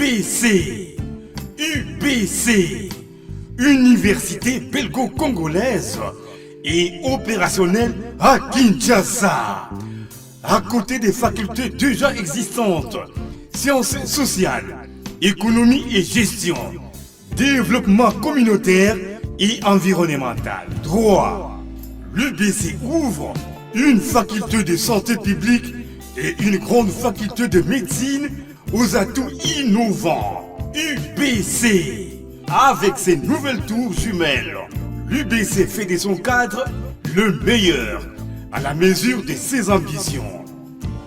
UBC, Université belgo-congolaise et opérationnelle à Kinshasa. À côté des facultés déjà existantes, sciences sociales, économie et gestion, développement communautaire et environnemental, droit, l'UBC ouvre une faculté de santé publique et une grande faculté de médecine aux atouts innovants. UBC, avec ses nouvelles tours jumelles, l'UBC fait de son cadre le meilleur à la mesure de ses ambitions.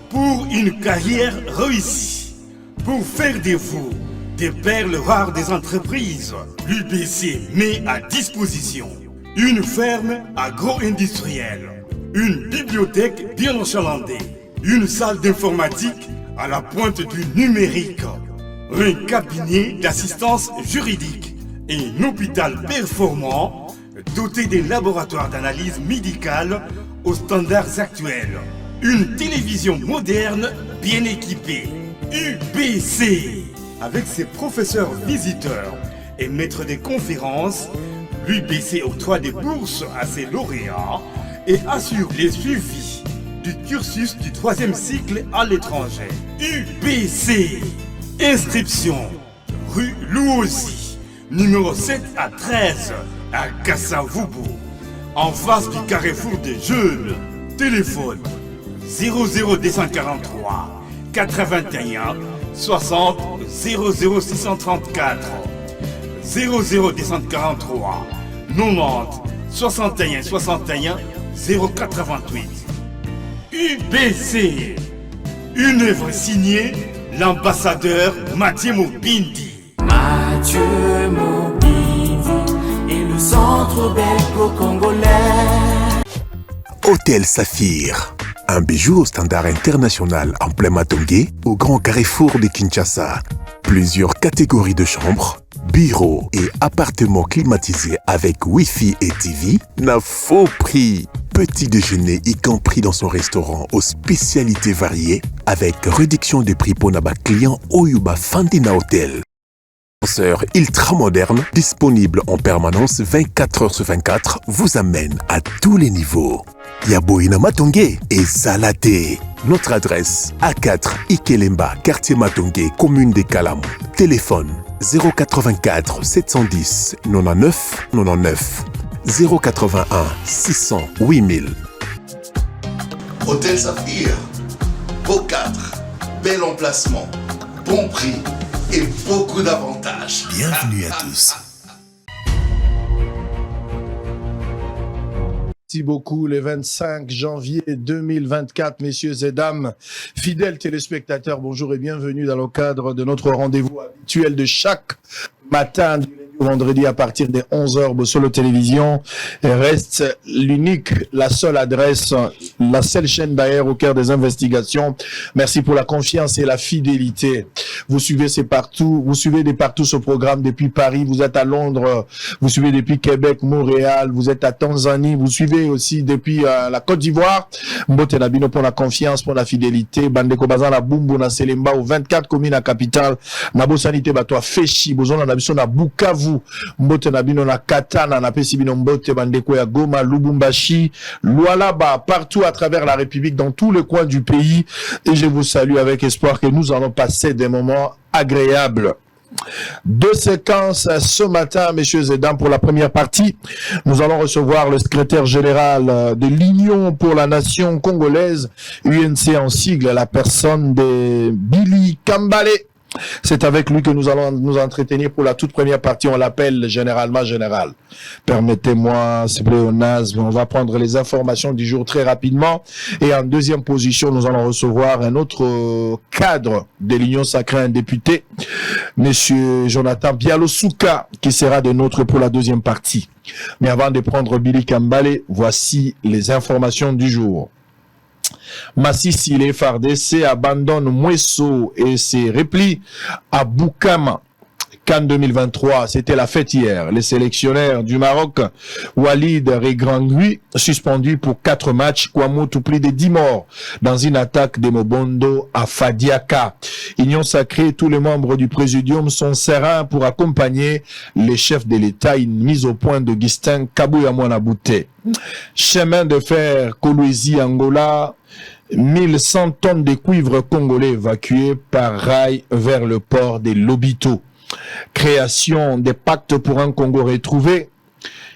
Pour une carrière réussie, pour faire de vous des perles rares des entreprises, l'UBC met à disposition une ferme agro-industrielle, une bibliothèque bien enchalandée, une salle d'informatique à la pointe du numérique, un cabinet d'assistance juridique et un hôpital performant doté d'un laboratoire d'analyse médicale aux standards actuels, une télévision moderne bien équipée. UBC, avec ses professeurs visiteurs et maîtres de conférences, l'UBC octroie des bourses à ses lauréats et assure les suivis du cursus du 3e cycle à l'étranger. UBC, inscription rue Louosi, numéro 7 à 13 à Kassavubu, en face du carrefour des jeunes. Téléphone 00243 81 60 00634 00243 90 61 61 088. UBC, une œuvre signée l'ambassadeur Mathieu Mobindi. Mathieu Mobindi et le centre belgo-congolais. Hôtel Saphir, un bijou au standard international en plein Matongé, au grand carrefour de Kinshasa. Plusieurs catégories de chambres, bureaux et appartements climatisés avec Wi-Fi et TV, n'a faux prix. Petit déjeuner y compris dans son restaurant aux spécialités variées, avec réduction des prix pour Naba client Oyuba Fandina Hotel. Ascenseur ultra moderne, disponible en permanence 24 heures sur 24, vous amène à tous les niveaux. Yaboina Matongé et Salaté. Notre adresse A4 Ikelemba, quartier Matongé, commune des Kalam. Téléphone 084 710 99 99 081 600 8000. Hôtel Saphir, beau cadre, bel emplacement, bon prix et beaucoup d'avantages. Bienvenue à tous. Merci beaucoup. Le 25 janvier 2024, messieurs et dames, fidèles téléspectateurs, bonjour et bienvenue dans le cadre de notre rendez-vous habituel de chaque matin du lundi au vendredi à partir des 11h Bossolo Télévision. Reste l'unique, la seule adresse, la seule chaîne d'ailleurs au cœur des investigations. Merci pour la confiance et la fidélité. Vous suivez de partout ce programme depuis Paris, vous êtes à Londres, vous suivez depuis Québec, Montréal, vous êtes à Tanzanie, vous suivez aussi depuis la Côte d'Ivoire. Mbote Nabino pour la confiance, pour la fidélité. Bandeko Bazana Bumbu na Selemba aux 24 communes à capitale. Nabo Sanité Batoa Feshi, Bozona Nabiso na Bukavu. Mbote Nabino na Katana, na Pesibino Mbote Bandeko ya Goma, Lubumbashi, Lualaba, partout à travers la République, dans tous les coins du pays. Et je vous salue avec espoir que nous allons passer des moments agréables. Deux séquences ce matin, messieurs et dames. Pour la première partie, nous allons recevoir le secrétaire général de l'Union pour la nation congolaise, UNC en sigle, la personne de Billy Kambale. C'est avec lui que nous allons nous entretenir pour la toute première partie. On l'appelle généralement général. Permettez-moi, s'il vous plaît, Onaz, on va prendre les informations du jour très rapidement. Et en deuxième position, nous allons recevoir un autre cadre de l'Union sacrée, un député, Monsieur Jonathan Bialosouka, qui sera de nôtre pour la deuxième partie. Mais avant de prendre Billy Kambale, voici les informations du jour. Massissi, les FARDC abandonnent Mwesso et ses replis à Boukama. CAN 2023, c'était la fête hier. Les sélectionneurs du Maroc, Walid Regrangui, suspendu pour 4 matchs, Kouamoutou plus de 10 morts dans une attaque de Mobondo à Fadiaka. Union sacrée, tous les membres du présidium sont sereins pour accompagner les chefs de l'État, une mise au point d'Augustin Kabouya Mwanabouté. Chemin de fer Kolwezi-Angola, 1100 tonnes de cuivre congolais évacuées par rail vers le port de Lobito. Création des pactes pour un Congo retrouvé.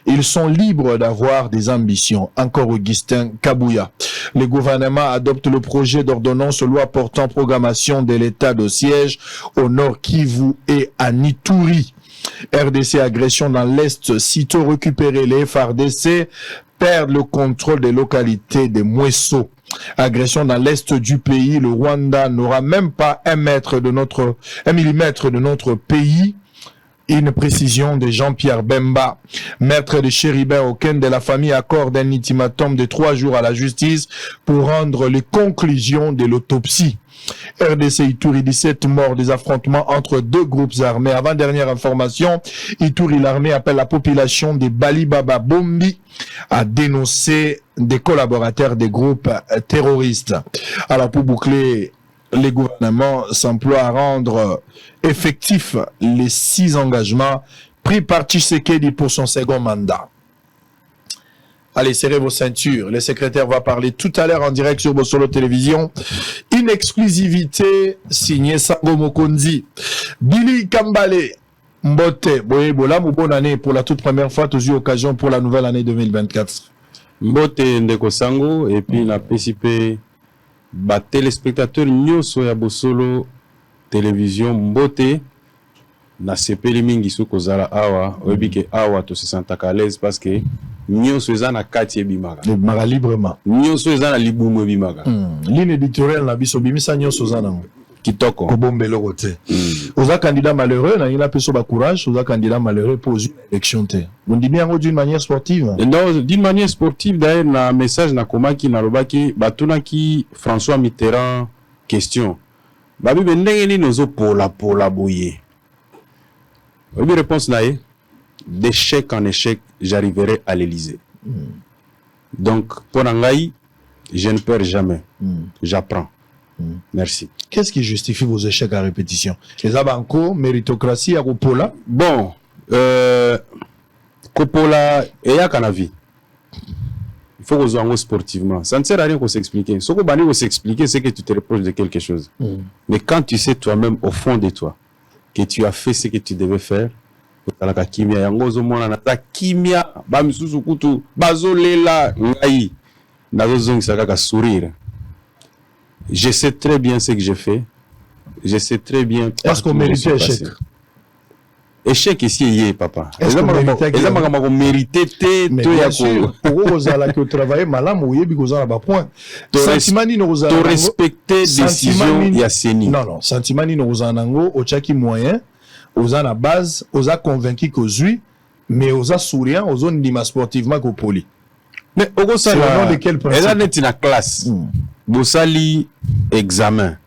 Ils sont libres d'avoir des ambitions. Encore Augustin Kabouya. Le gouvernement adopte le projet d'ordonnance loi portant programmation de l'état de siège au Nord Kivu et à Ituri. RDC agression dans l'Est, sitôt récupéré, les FARDC perdent le contrôle des localités de Mweso. Agression dans l'Est du pays, le Rwanda n'aura même pas 1 millimètre de notre pays. Une précision de Jean-Pierre Bemba. Maître de Chéribert Oken de la famille accorde un ultimatum de 3 jours à la justice pour rendre les conclusions de l'autopsie. RDC Ituri, 17 morts des affrontements entre 2 groupes armés. Avant-dernière information, Ituri, l'armée appelle la population des Balibaba Bombi à dénoncer des collaborateurs des groupes terroristes. Alors pour boucler, les gouvernements s'emploient à rendre effectifs les 6 engagements pris par Tshisekedi pour son second mandat. Allez, serrez vos ceintures. Le secrétaire va parler tout à l'heure en direct sur Bosolo Télévision. Une exclusivité signée Sango Mokonzi. Billy Kambale, Mbote, Boyebola, bonne année pour la toute première fois, toujours occasion pour la nouvelle année 2024. Mbote Ndeko Sango, et puis la PCP, téléspectateurs nyonso ya Bosolo Télévision Mbote, na sepeli mingi suko zala awa, oebike awa to se sentaka à l'aise parce que nyonso eza na kati ebimaka. Ebimaka librement. Nyonso eza na libumu ebimaka. Ligne éditoriale na biso bimisa nyonso za nango. Kitoko. Kobombelo kote. Oza candidat malheureux, na ina peso ba courage, oza candidat malheureux pour une élection te. On dit bien d'une manière sportive. Non, d'une manière sportive d'ailleurs na message na komaki na lobaki batunaki François Mitterrand question. Babi ndenge ni nozo pola boye. Une réponse là est d'échec en échec, j'arriverai à l'Élysée. Donc, pour Nangaï, je ne perds jamais. J'apprends. Merci. Qu'est-ce qui justifie vos échecs à répétition? Les abanco, méritocratie, à Kopola? Bon, Kopola et à Kanavi. Il faut qu'on soit sportivement. Ça ne sert à rien qu'on s'explique. Ce qu'on va s'expliquer, c'est que tu te reproches de quelque chose. Mais quand tu sais toi-même, au fond de toi, que tu as fait ce que tu devais faire, je sais très bien ce que j'ai fait. Je sais très bien. Est-ce qu'on méritait échec? Échec ici, papa. Est-ce qu'on méritait bien sûr, pour vous qui travaillez malam, vous avez besoin d'un point. Sentiment ni nous avons respecté décision Yasseni. Non, sentiment ni nous avons au tchaki moyen. Aux a la base, aux a convaincu qu'aux oui, mais aux a souriant, aux zones d'ima sportivement qu'au poli. Mais au gros, c'est au nom de quel principe? Elle a été la classe. Bosali examen.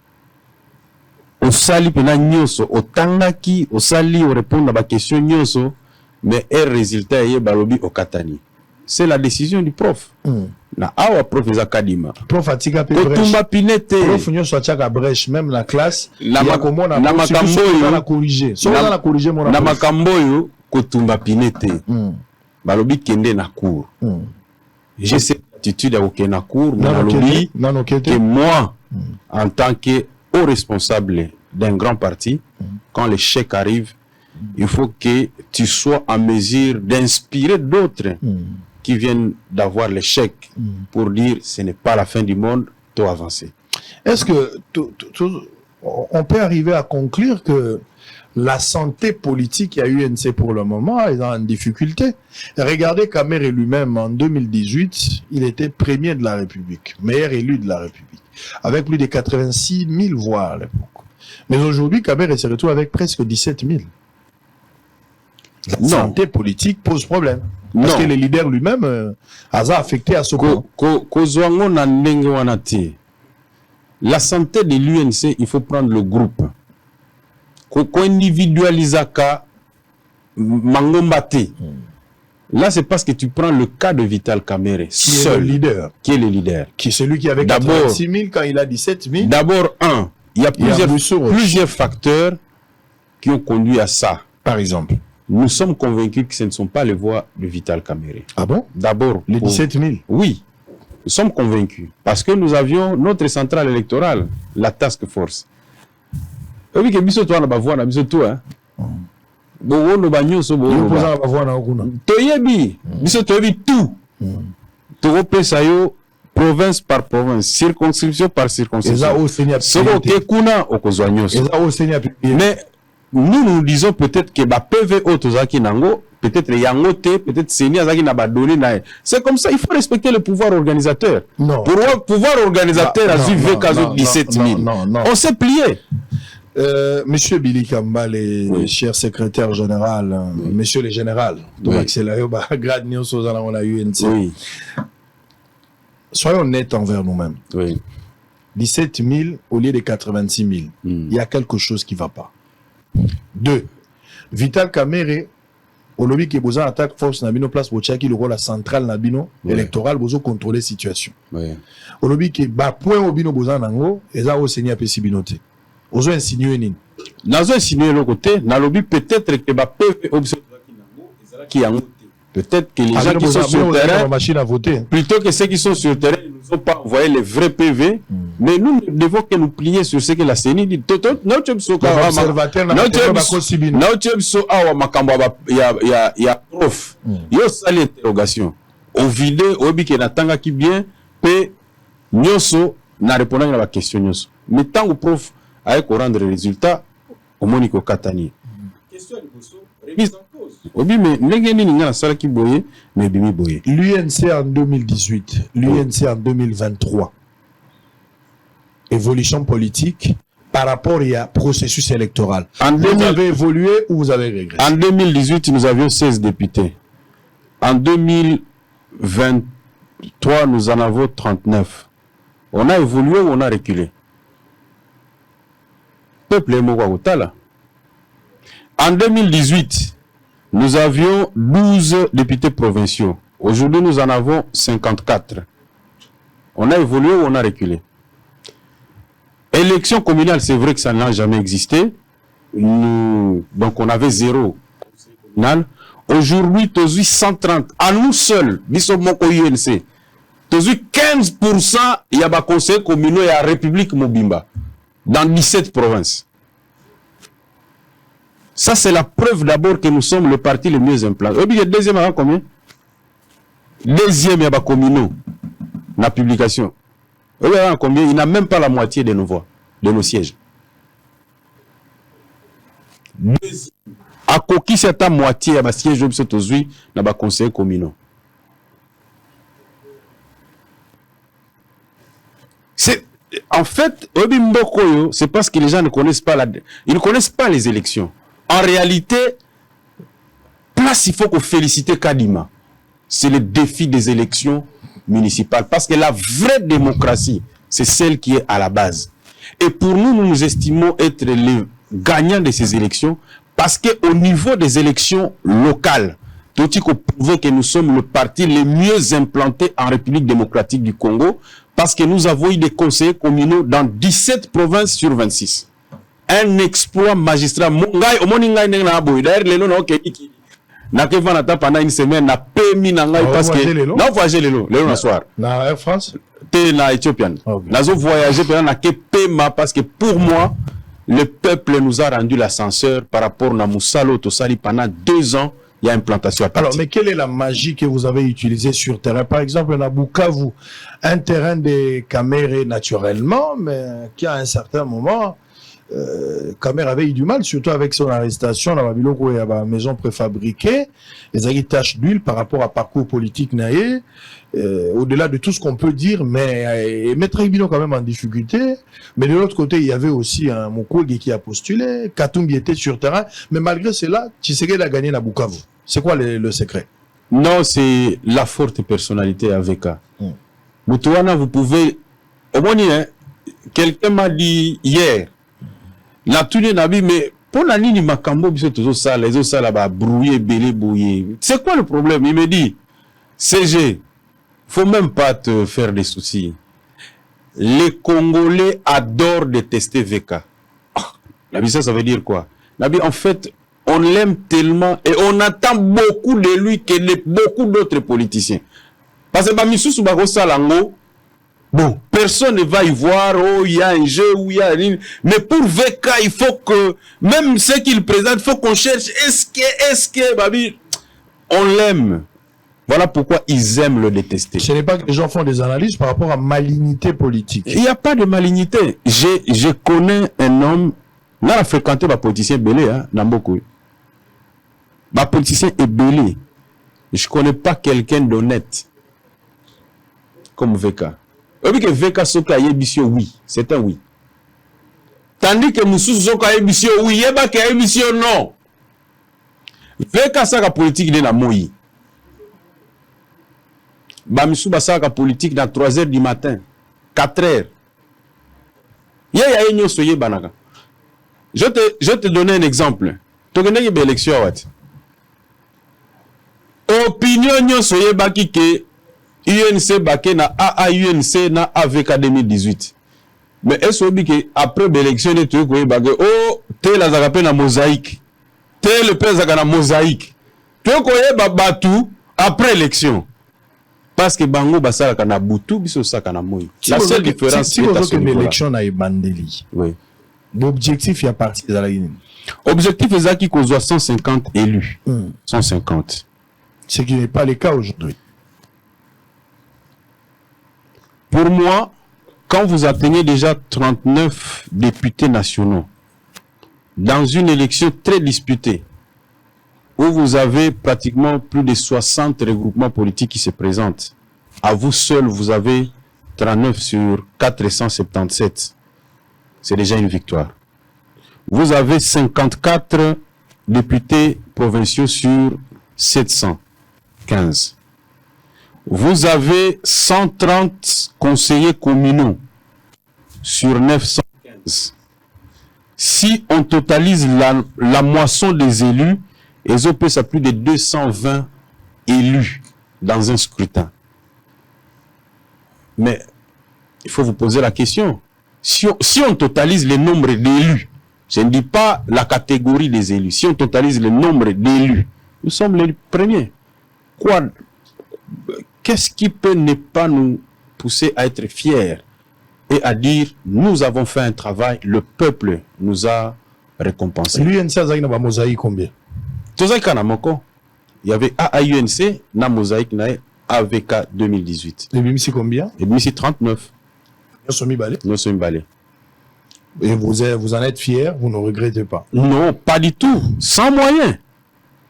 Au sali pena nyoso, au tangaki, au sali, au répondre à ma question nyoso, mais un résultat est balobi au katani. C'est la décision du prof. Na awa prof les académiques. Prof atika pe brèche. Prof nyo so tiaka brèche même la classe. Na makamboyo na corriger. So na corriger mon. Na makamboyo kotumba pinete. Balobi kende na cour. J'ai cette attitude à aucun na cour, mais balobi que moi en tant que haut responsable d'un grand parti, quand l'échec arrive, il faut que tu sois en mesure d'inspirer d'autres qui viennent d'avoir l'échec pour dire ce n'est pas la fin du monde, tu dois avancer. Est-ce que on peut arriver à conclure que la santé politique à UNC pour le moment est en difficulté? Regardez Kamere lui-même en 2018, il était premier de la République, meilleur élu de la République, avec plus de 86 000 voix à l'époque. Mais aujourd'hui, Kamere se retrouve avec presque 17 000. La santé politique pose problème. Parce que le leader lui-même a affecté à ce point. La santé de l'UNC, il faut prendre le groupe. ko individualisaka mangombate. Là, c'est parce que tu prends le cas de Vital Kamerhe, seul, qui est le leader. Qui est celui qui avait 86 000 quand il a 17 000. D'abord, il y a plusieurs facteurs qui ont conduit à ça. Par exemple, nous sommes convaincus que ce ne sont pas les voix de Vital Kamerhe. Ah bon? D'abord, les 17 000. Oui, nous sommes convaincus. Parce que nous avions notre centrale électorale, la task force. Oui, que biso toi na ba voix na biso toi. Bon, no ba nyoso bo. Toyebi, biso toyebi tout. To pesa yo province par province, circonscription par circonscription. Soko ke kuna okozwa nyoso. Mais nous disons peut-être que ba PVO tozaki nango, peut-être yangote, peut-être Seni azaki na ba donné na. C'est comme ça, il faut respecter le pouvoir organisateur. Non. Pour le pouvoir organisateur a suivi 17 000. On s'est plié. Monsieur Billy Kamba, le cher secrétaire général, monsieur le général, soyons honnêtes envers nous-mêmes. 17 000 au lieu de 86 000. Il y a quelque chose qui ne va pas. 2. Vital Kamerhe, au lobby qui est besoin d'attaque force Nabino place pour checker le rôle central Nabino électoral, besoin contrôler la situation. Au lobby qui est bas point au bino besoin d'ango, et ça au seigneur Pessibinote. Ozo insinué ni. Nazo insinué le côté, na lobby peut-être que ba PV qui a peut-être que les gens qui sont sur le terrain, machine à voter. Plutôt que ceux qui sont sur le terrain, ils nous ont pas envoyé les vrais PV, mais nous ne devons que nous plier sur ce que la CENI dit. Notre prof, il y a ça l'interrogation. Au vide, au bi qui n'attend qui bien, pe nyoso n'a répondu à la question nyoso. Mais tant que prof avec rendre le résultat au Monico Katani. Question de remise en cause. Obi mais n'engeni n'ingana sala ki boye mais bimi boye. L'UNC en 2018, l'UNC en 2023. Évolution politique par rapport à processus électoral. Vous avez évolué ou vous avez régressé? En 2018, nous avions 16 députés. En 2023, nous en avons 39. On a évolué ou on a reculé? Peuple est mort. En 2018, nous avions 12 députés provinciaux. Aujourd'hui, nous en avons 54. On a évolué ou on a reculé? Élection communale, c'est vrai que ça n'a jamais existé. Donc, on avait 0 communal. Aujourd'hui, tu as 130. À nous seuls, nous sommes au UNC. Tu as 15%, il y a un conseil communal et la République Mobimba. Dans 17 provinces. Ça, c'est la preuve d'abord que nous sommes le parti le mieux implanté. Et puis, le deuxième, il y a combien? Deuxième, il y a communaux. La publication. Et puis, combien? Il n'a même pas la moitié de nos voix, de nos sièges. Deuxième. À Koki, c'est à moitié, il y a siège de Sotozui, dans le conseil communal. C'est. En fait, c'est parce que les gens ne connaissent pas ils ne connaissent pas les élections. En réalité, place il faut qu'on félicite Kadima. C'est le défi des élections municipales. Parce que la vraie démocratie, c'est celle qui est à la base. Et pour nous, nous estimons être les gagnants de ces élections parce qu'au niveau des élections locales, tout qu'on prouve que nous sommes le parti le mieux implanté en République démocratique du Congo parce que nous avons eu des conseillers communaux dans 17 provinces sur 26. Un exploit magistral. D'ailleurs, pendant une semaine, na PMI parce que non voyager le soir. Na Air France? T'es na Éthiopienne. Nous avons voyagé pendant que PMA parce que pour moi, le peuple nous a rendu l'ascenseur par rapport à Moussalo Tosali pendant 2 ans. Il y a implantation à partir. Alors, mais quelle est la magie que vous avez utilisée sur terrain? Par exemple, à Bukavu, un terrain de Kamerhe naturellement, mais qui à un certain moment, Kamerhe avait eu du mal, surtout avec son arrestation dans la maison préfabriquée. Les a eu taches d'huile par rapport à parcours politique naïe. Au-delà de tout ce qu'on peut dire, mais Maître Ibino quand même en difficulté. Mais de l'autre côté, il y avait aussi un Mukwege qui a postulé, Katumbi était sur terrain, mais malgré cela, Tshisekedi a gagné na Bukavu. C'est quoi le secret? Non, c'est la forte personnalité avec Moutouana, vous pouvez... Au moins, quelqu'un m'a dit hier, la tournée Nabi, mais Pour la ligne Makambo, les autres là-bas, brouillé, belé, bouillé. C'est quoi le problème? Il me dit, CG, faut même pas te faire des soucis. Les Congolais adorent détester VK. Nabi, ça veut dire quoi? Nabi, en fait, on l'aime tellement et on attend beaucoup de lui que beaucoup d'autres politiciens. Parce que Bamissou Soubago Salango, bon, personne ne va y voir, oh, il y a un jeu, ou il y a une... Mais pour VK, il faut que, même ce qu'il présente, il faut qu'on cherche, est-ce que, Babi, on l'aime. Voilà pourquoi ils aiment le détester. Ce n'est pas que les gens font des analyses par rapport à malignité politique. Il n'y a pas de malignité. Je connais un homme, là, il a fréquenté ma politicien belé, hein, dans beaucoup. Ma politicien est belé. Je ne connais pas quelqu'un d'honnête comme VK. Et que VK Soka Yebisio, oui, c'est un oui. Tandis que Moussou Soka Yebisio, oui, Yeba Ka Yebisio, non. VK Saka politique de la Moï. Bamissou Basaka politique dans 3 h du matin, 4 h. Je te donner un exemple. Tu connais une élection. Opinion nyonso yebaki ke UNC baké na AAUNC na AVK 2018. Mais est-ce que après l'élection de tout baké oh tel azaka na mosaïque. Tel pe azaka na mosaïque. Tu koye babatu après l'élection. Parce que bango basala na butu biso saka na moyi. La seule différence c'est que l'élection na ebandeli. Oui. L'objectif est parti de la ligne. Objectif est qui qu'on soit 150 élus. 150. Ce qui n'est pas le cas aujourd'hui. Pour moi, quand vous atteignez déjà 39 députés nationaux, dans une élection très disputée, où vous avez pratiquement plus de 60 regroupements politiques qui se présentent, à vous seul, vous avez 39 sur 477. C'est déjà une victoire. Vous avez 54 députés provinciaux sur 715. Vous avez 130 conseillers communaux sur 915. Si on totalise la moisson des élus, ils ont à plus de 220 élus dans un scrutin. Mais il faut vous poser la question. Si on totalise le nombre d'élus, je ne dis pas la catégorie des élus, si on totalise le nombre d'élus, nous sommes les premiers. Quoi? Qu'est-ce qui peut ne pas nous pousser à être fiers et à dire nous avons fait un travail, le peuple nous a récompensé. L'UNC a une mosaïque combien? Il y avait AAUNC, na mosaïque na AVK 2018. Et BMC combien? Et BMC 39. Nous sommes balés. Nous sommes balés. Et vous en êtes fiers, vous ne regrettez pas? Non, pas du tout. Sans moyens.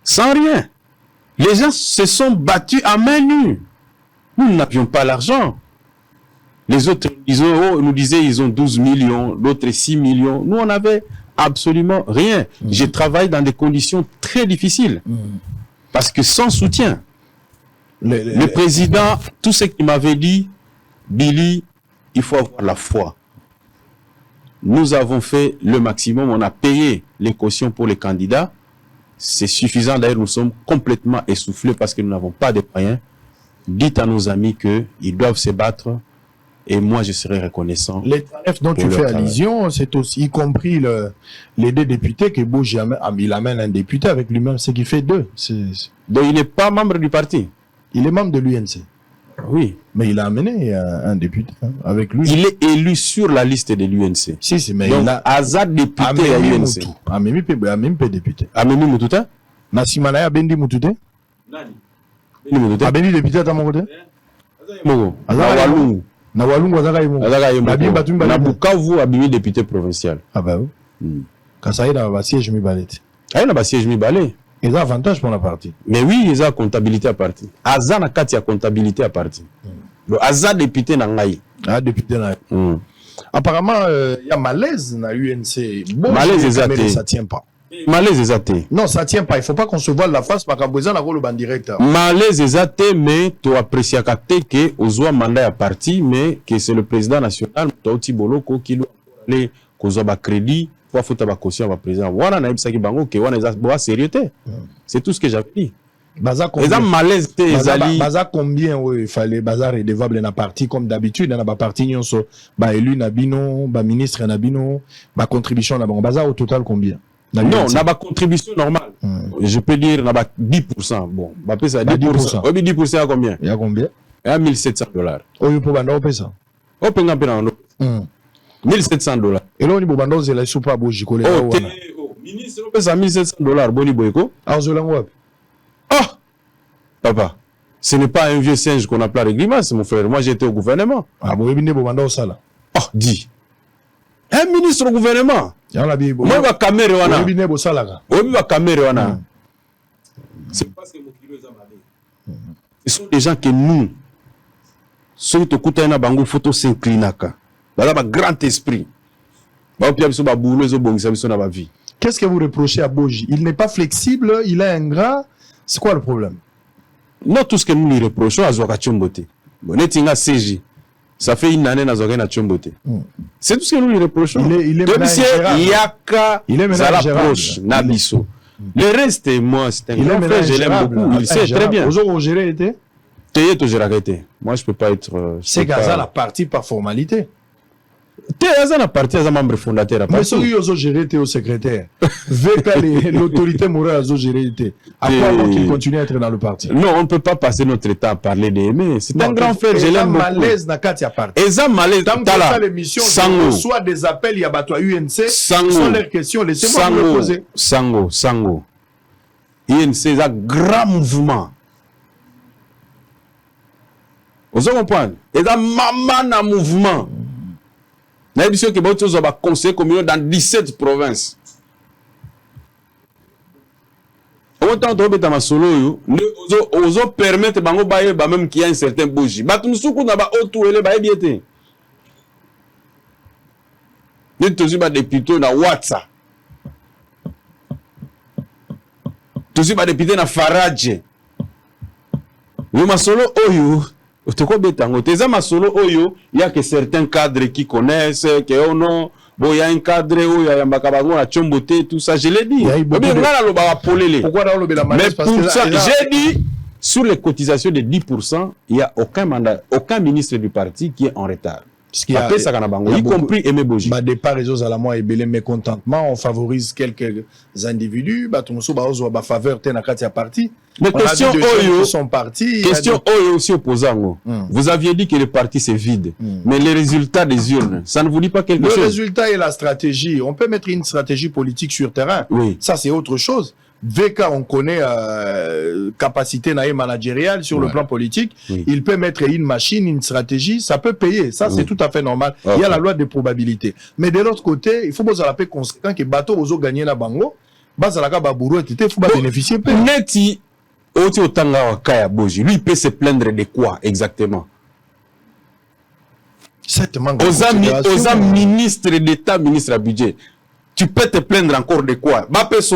Sans rien. Les gens se sont battus à main nue. Nous n'avions pas l'argent. Les autres nous disaient ils ont 12 millions, d'autres 6 millions. Nous, on n'avait absolument rien. J'ai travaillé dans des conditions très difficiles. Parce que sans soutien, le président, tout ce qu'il m'avait dit, Billy, il faut avoir la foi. Nous avons fait le maximum, on a payé les cautions pour les candidats. C'est suffisant, d'ailleurs nous sommes complètement essoufflés parce que nous n'avons pas de moyens. Dites à nos amis qu'ils doivent se battre et moi je serai reconnaissant. Les tarifs dont tu fais allusion, c'est aussi, y compris les 2 députés que Bouge il amène un député avec lui-même, ce qui fait 2. Donc il n'est pas membre du parti. Il est membre de l'UNC. Oui. Mais il a amené un député avec lui. Il est élu sur la liste de l'UNC. Si, mais donc, il a Azad député à l'UNC. Amemi pe député. Amemi Moutouta? Nasimana ya bendi Moutouté? Nani? Abendi député à mon côté? Mogo. Nawalungu. Nawalungu azaka yimo. Azaka yimo. Na Bukavu abimi député provincial. Ah bah oui. Kasaï na ba siège mi balete. Aïe na ba siège mi balé. Ils ont avantage pour la partie. Mais oui, ils ont comptabilité à partie. Aza na kati ya comptabilité à partie. Donc Aza député na ngai. Ah député na. Apparemment il y a malaise na UNC. Bon, malaise exacté. Ça tient pas. Malaise exacté. Non, ça tient pas. Il faut pas qu'on se voile la face parce qu'on a le ban direct. Malaise exacté, mais tu apprécies que ozoa mandat à parti, mais que c'est le président national Tauti Boloko qui doit aller kozoba crédit pour foutre ba caution ba président wana na ibisa ki bango ke wana eza boa sérieuté. C'est tout ce que j'avais dit. Baza malaise te ezali baza combien il fallait baza redevable na parti comme d'habitude na ba parti nyonso ba élu na bino ba ministre na bino ba contribution na bango baza au total combien? Non, na ba contribution normale. Je peux dire na ba 10%. Bon, ba pesa 10%. Obi 10% à combien? Il y a combien? Il y a $1,700. Oyo po banda opesa. O penga pena no. $1,700. Et là on dit banda ozela soupa boji ko le wana. Ministre opesa $1,700 boni boyko. Azolango wapi? Ah! Papa, ce n'est pas un vieux singe qu'on appelle avec grimace, mon frère. Moi, j'étais au gouvernement. Ah, bon, il banda au sala. Oh, dis. Un ministre au gouvernement. Moi, ma caméra, wana. Ma caméra, wana. C'est parce que mon kilo est amalé. Ce sont des gens que nous, ceux qui écoutent un bango photo s'inclinaka. Voilà, ma grand esprit. Qu'est-ce que vous reprochez à Boji? Il n'est pas flexible, il est ingrat. C'est quoi le problème? Non, tout ce que nous lui reprochons à Zoka Tchombote. Bonetinga CJ. Ça fait une année à Zoka Tchombote. C'est tout ce que nous lui reprochons. Il est Yaka Zalaproche, Nabiso. Le reste, moi, c'est un grand frère, je l'aime beaucoup. Il sait très bien. Aujourd'hui, géré était? Moi, je peux pas être. C'est Gaza la partie par formalité. T'es un parti, un membre fondateur. Mais ceux qui ont géré étaient au secrétaire. L'autorité morale a géré était. À quoi alors qu'il continue à être dans le parti? Non, on ne peut pas passer notre temps à parler d'aimer. C'est un grand frère, je l'aime beaucoup. Malaise n'a qu'à t'y parti. Et ça, malaise, tant que ça, l'émission, soit des appels, il y a battu à UNC, soit leurs questions, laissez-moi vous le poser. Sango. INC, c'est un grand mouvement. Vous comprenez? C'est un maman mouvement. Nous avons conseillé communaux dans 17 provinces. Autant de solo, nous osons permettre même qu'il y ait un certain bougie. Nous avons des députés dans WhatsApp. Nous avons des députés dans Faradje. Nous avons solo oyo. Il y a que certains cadres qui connaissent, que non, il y a un cadre où il y a un Tchombote, tout ça, je l'ai dit. Mais pour ça, j'ai dit, sur les cotisations de 10%, il n'y a aucun ministre du parti qui est en retard. Y compris Aimé Boji. Départ réseaux à la moi et belé mécontentement, on favorise quelques individus, faveur tenakatia parti. Mais question Oyo, son parti. Question Oyo aussi opposant. Vous aviez dit que le parti c'est vide, mais les résultats des urnes, ça ne vous dit pas quelque chose? Le résultat et la stratégie. On peut mettre une stratégie politique sur terrain. Oui. Ça c'est autre chose. VK, on connaît capacité managériale sur le plan politique. Oui. Il peut mettre une machine, une stratégie, ça peut payer. Ça, c'est tout à fait normal. Okay. Il y a la loi des probabilités. Mais de l'autre côté, il faut que vous ayez conséquent que bateau vous gagné la bango, bazalaka babourou il faut bénéficier. Neti oti otanga wakaya boji. Lui il peut se plaindre de quoi exactement? Aux ministres d'État, ministre à budget. Tu peux te plaindre encore de quoi? Est-ce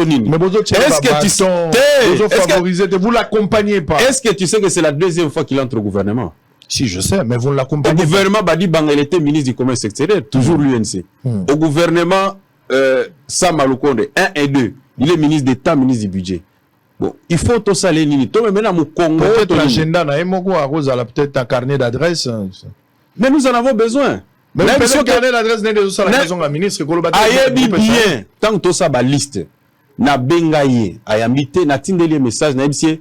que tu sais vous l'accompagnez pas? Est-ce que tu sais que c'est la deuxième fois qu'il entre au gouvernement? Si, je sais, mais vous ne l'accompagnez pas. Au gouvernement, Badi Banga, il était ministre du commerce extérieur, toujours l'UNC. Au gouvernement, Sam Alukonde, 1 et 2, il est ministre d'État, ministre du budget. Bon, il faut tout ça, les lignes. Peut-être l'agenda, peut-être un carnet d'adresse. Mais nous en avons besoin. Mais la l'adresse n'est pas la ministre. Ayebi bien, tant que ça ba liste, na bengaye, ayamite, na tindeli message, na ebisi,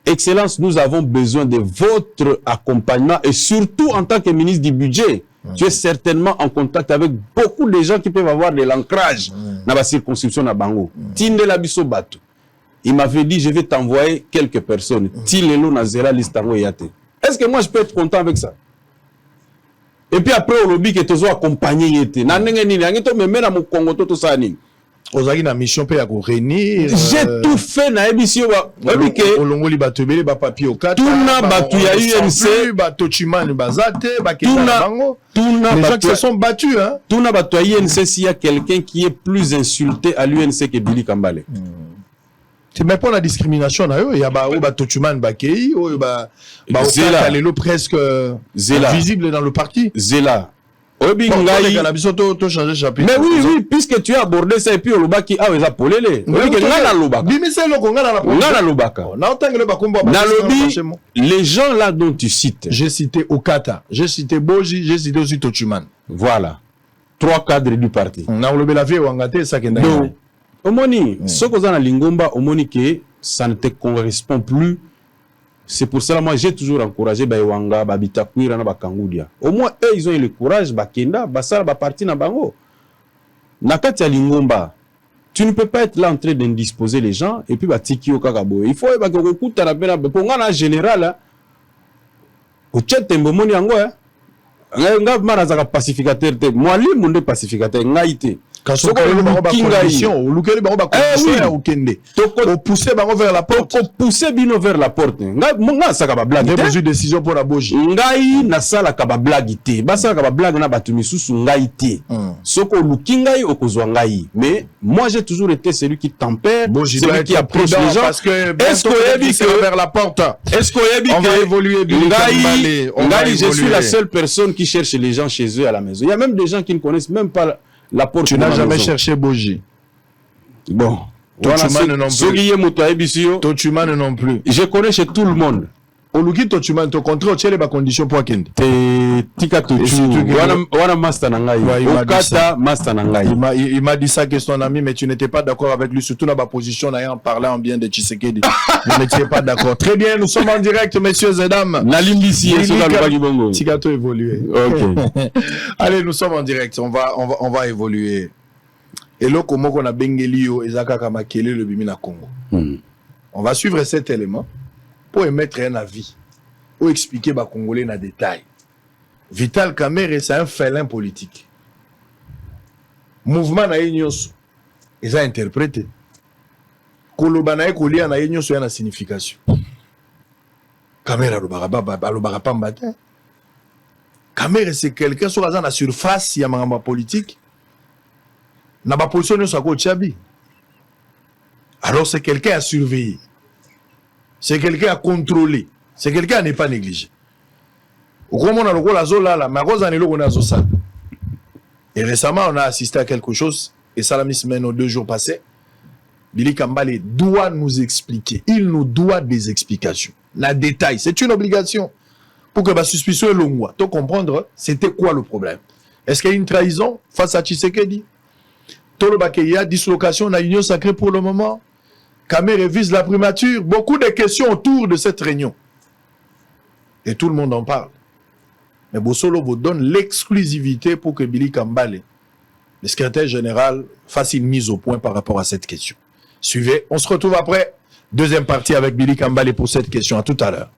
Excellence, nous avons besoin de votre accompagnement et surtout en tant que ministre du budget, tu es certainement en contact avec beaucoup de gens qui peuvent avoir de l'ancrage dans la circonscription à Bango. Tindela biso batu. Il m'avait dit, je vais t'envoyer quelques personnes. Tilelo na zera listango yate. Est-ce que moi je peux être content avec ça? Et puis après, au lobby, que tu sois accompagné. J'ai tout fait na émission. Les gens qui se sont battus. S'il y a quelqu'un qui est plus insulté à l'UNC que Billy Kambale. C'est même pas la discrimination. Il y a Batochuman Bakei, presque visible dans le parti. Zela. Obi ngai. Mais oui, puisque tu as abordé ça et puis olobaki a weza polele. Obi ke ngana lobaka. Ngana lobaka. Nalobi, les gens là dont tu cites. J'ai cité Okata, j'ai cité Boji, j'ai cité aussi Tochuman. Voilà. 3 cadres du parti. On a olobé la vie Wangate ça kenda. Donc, omoni, ce qu'on a na lingomba, omoni que ça ne te correspond plus. C'est pour ça que moi j'ai toujours encouragé Baïwanga, Babitakwira, Bakangoudia. Au moins eux ils ont eu le courage, Bakenda, Basara, Baparti, Nabango. Nakati ya Lingomba, tu ne peux pas être là en train d'indisposer les gens et puis Batiki au Kakabo. Il faut écouter la peine. Pour un général, au tchet Mbomoni Ango, nga marazaka pacificateur, moi li monde pacificateur, ngaïté. Quand on a condition, on pousser vers la porte. On pousser bino vers la porte. Nga saka blague. Des décisions pour la bogie. Ngai na sala ka blague té. Ba sala ka blague na batu misusu ngai té. Soko lukingai okozwa ngai. Mais moi j'ai toujours été celui qui tempère, celui qui approche les gens. Parce que est-ce qu'on vers la porte? Est-ce qu'on on va évoluer? Ngai, je suis la seule personne qui cherche les gens chez eux à la maison. Il y a même des gens qui ne connaissent même pas la porte. Tu n'as jamais cherché Boji. Bon. Tochuman non plus. Tochuman non plus. Je connais chez tout le monde. Oluki Tochuman, ton contrat, tu as les conditions pour Kende. Tika Tochuman. Wana master nangai. Okata master nangai. Il m'a dit ça que son ami, mais tu n'étais pas d'accord avec lui, surtout dans ma position, en parlant en bien de Tshisekedi. Vous n'étiez pas d'accord. Très bien, nous sommes en direct, messieurs et dames. Nalimbisi, Tikato évolué. Ok. Allez, nous sommes en direct. On va évoluer. Et là, comment on a Bengelio et Zaka Kamakele le Bimina Congo. On va suivre cet élément pour émettre un avis, pour expliquer aux Congolais dans détail. Vital Kamerhe, c'est un félin politique. Mouvement na Enyos, ils ont interprété. Kolobana et Kolia na Enyos, il y a une signification. Kamerhe alobaka mbate. Kamerhe, c'est quelqu'un sur la surface, il y a un politique. Na ba position de Sako Tchabi. Alors c'est quelqu'un à surveiller. C'est quelqu'un à contrôler. C'est quelqu'un à ne pas négliger. Et récemment, on a assisté à quelque chose, et ça l'a mis semaine aux 2 jours passés. Billy Kambale doit nous expliquer. Il nous doit des explications. La détail, c'est une obligation. Pour que la suspicion est longue. Tu comprendre, c'était quoi le problème? Est-ce qu'il y a une trahison face à Tshisekedi? Il y a dislocation dans l'Union sacrée pour le moment. Kamerhe vise la primature. Beaucoup de questions autour de cette réunion. Et tout le monde en parle. Mais Bossolo vous donne l'exclusivité pour que Billy Kambale, le secrétaire général, fasse une mise au point par rapport à cette question. Suivez, on se retrouve après. Deuxième partie avec Billy Kambale pour cette question. À tout à l'heure.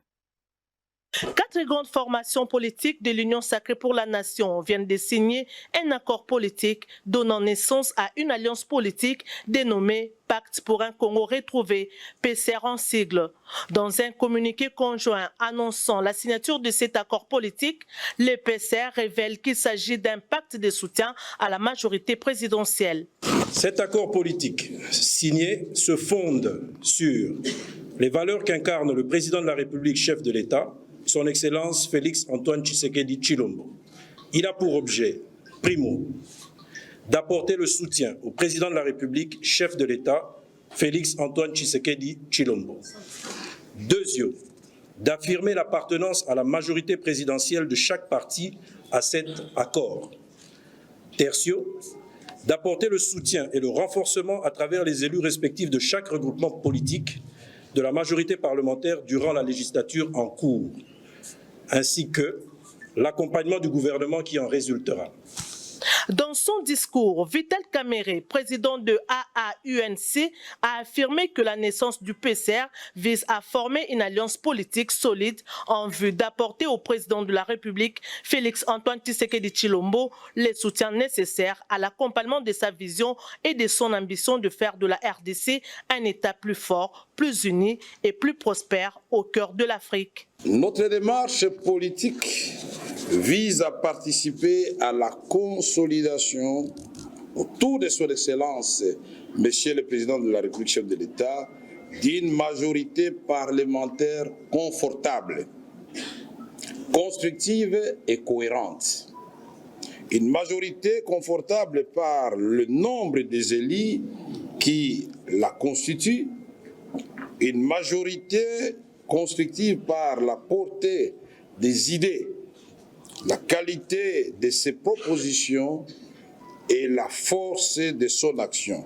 4 grandes formations politiques de l'Union sacrée pour la nation viennent de signer un accord politique donnant naissance à une alliance politique dénommée Pacte pour un Congo retrouvé, PCR en sigle. Dans un communiqué conjoint annonçant la signature de cet accord politique, le PCR révèle qu'il s'agit d'un pacte de soutien à la majorité présidentielle. Cet accord politique signé se fonde sur les valeurs qu'incarne le président de la République, chef de l'État, son Excellence Félix Antoine Tshisekedi Tshilombo. Il a pour objet, primo, d'apporter le soutien au président de la République, chef de l'État, Félix Antoine Tshisekedi Tshilombo. Deuxièmement, d'affirmer l'appartenance à la majorité présidentielle de chaque parti à cet accord. Tertio, d'apporter le soutien et le renforcement à travers les élus respectifs de chaque regroupement politique de la majorité parlementaire durant la législature en cours, ainsi que l'accompagnement du gouvernement qui en résultera. Dans son discours, Vital Kamerhe, président de AAUNC, a affirmé que la naissance du PCR vise à former une alliance politique solide en vue d'apporter au président de la République, Félix Antoine Tshisekedi Tshilombo, les soutiens nécessaires à l'accompagnement de sa vision et de son ambition de faire de la RDC un État plus fort, plus uni et plus prospère au cœur de l'Afrique. Notre démarche politique vise à participer à la consolidation autour de son Excellence, Monsieur le Président de la République, chef de l'État, d'une majorité parlementaire confortable, constructive et cohérente. Une majorité confortable par le nombre des élus qui la constituent, une majorité constructive par la portée des idées, la qualité de ses propositions et la force de son action.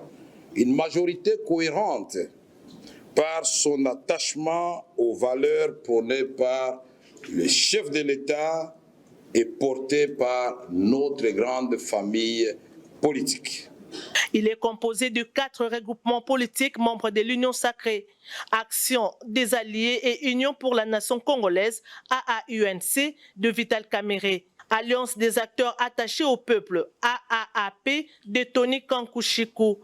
Une majorité cohérente par son attachement aux valeurs prônées par le chef de l'État et portée par notre grande famille politique. Il est composé de 4 regroupements politiques membres de l'Union sacrée, Action des Alliés et Union pour la Nation congolaise, AAUNC, de Vital Kamerhe, Alliance des acteurs attachés au peuple, AAAP, de Tony Kankushiku,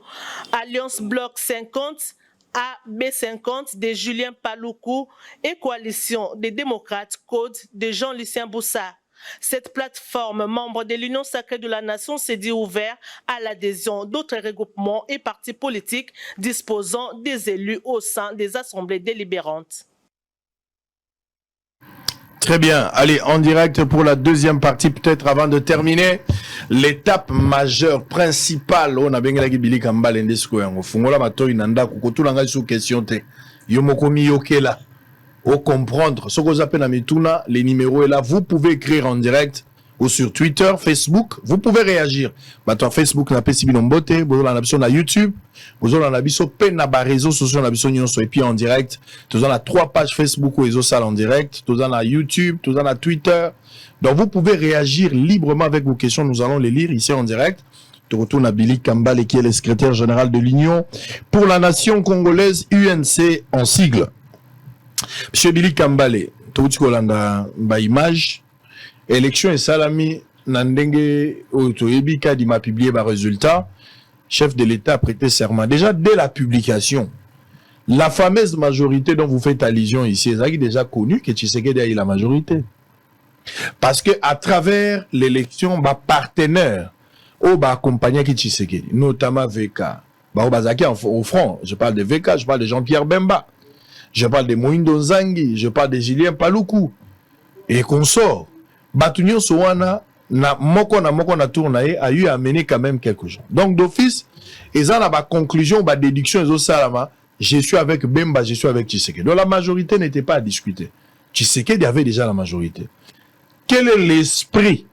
Alliance Bloc 50, AB50 de Julien Paluku et Coalition des démocrates Code de Jean-Lucien Boussa. Cette plateforme, membre de l'Union sacrée de la Nation, s'est dit ouverte à l'adhésion d'autres regroupements et partis politiques disposant des élus au sein des assemblées délibérantes. Très bien. Allez, en direct pour la deuxième partie, peut-être avant de terminer. L'étape majeure, principale, on a bien la Bili Kambal Ndesko yango. Fungola mato inanda kukotulanga sous question te. Yomoko miyoke là. Au comprendre, ce que vous appelez Namituna, les numéros est là. Vous pouvez écrire en direct ou sur Twitter, Facebook. Vous pouvez réagir. Maintenant, Facebook n'a pas si bien beauté. Vous avez l'option à YouTube. Vous avez l'option à réseaux sociaux, et puis en direct. Vous avez 3 pages Facebook ou réseaux sociaux en direct. Vous avez YouTube, vous avez Twitter. Donc, vous pouvez réagir librement avec vos questions. Nous allons les lire ici en direct. Je retourne à Billy Kambale, qui est le secrétaire général de l'Union pour la nation congolaise, UNC en sigle. Monsieur Billy Kambale, tout ce qu'on a ba image, élection et salami, nandenge otoyebi kadi m'a publié ba résultat, chef de l'État a prêté serment. Déjà dès la publication, la fameuse majorité dont vous faites allusion ici, c'est déjà connu que Tshisekedi a eu la majorité. Parce que à travers l'élection, ba partenaire au ba accompagné qui Tshisekedi, notamment VK, ba Obazaki au front, je parle de VK, je parle de Jean-Pierre Bemba. Je parle de Moïndo Nzangi, je parle de Julien Paluku et consorts. Batunyo Sowana, na moko na tournaye a eu à mener quand même quelque chose. Donc d'office, ils ont la conclusion, la déduction, ils ont salama. Je suis avec Bemba, je suis avec Tshisekedi. Donc la majorité n'était pas à discuter. Tshisekedi avait déjà la majorité. Quel est l'esprit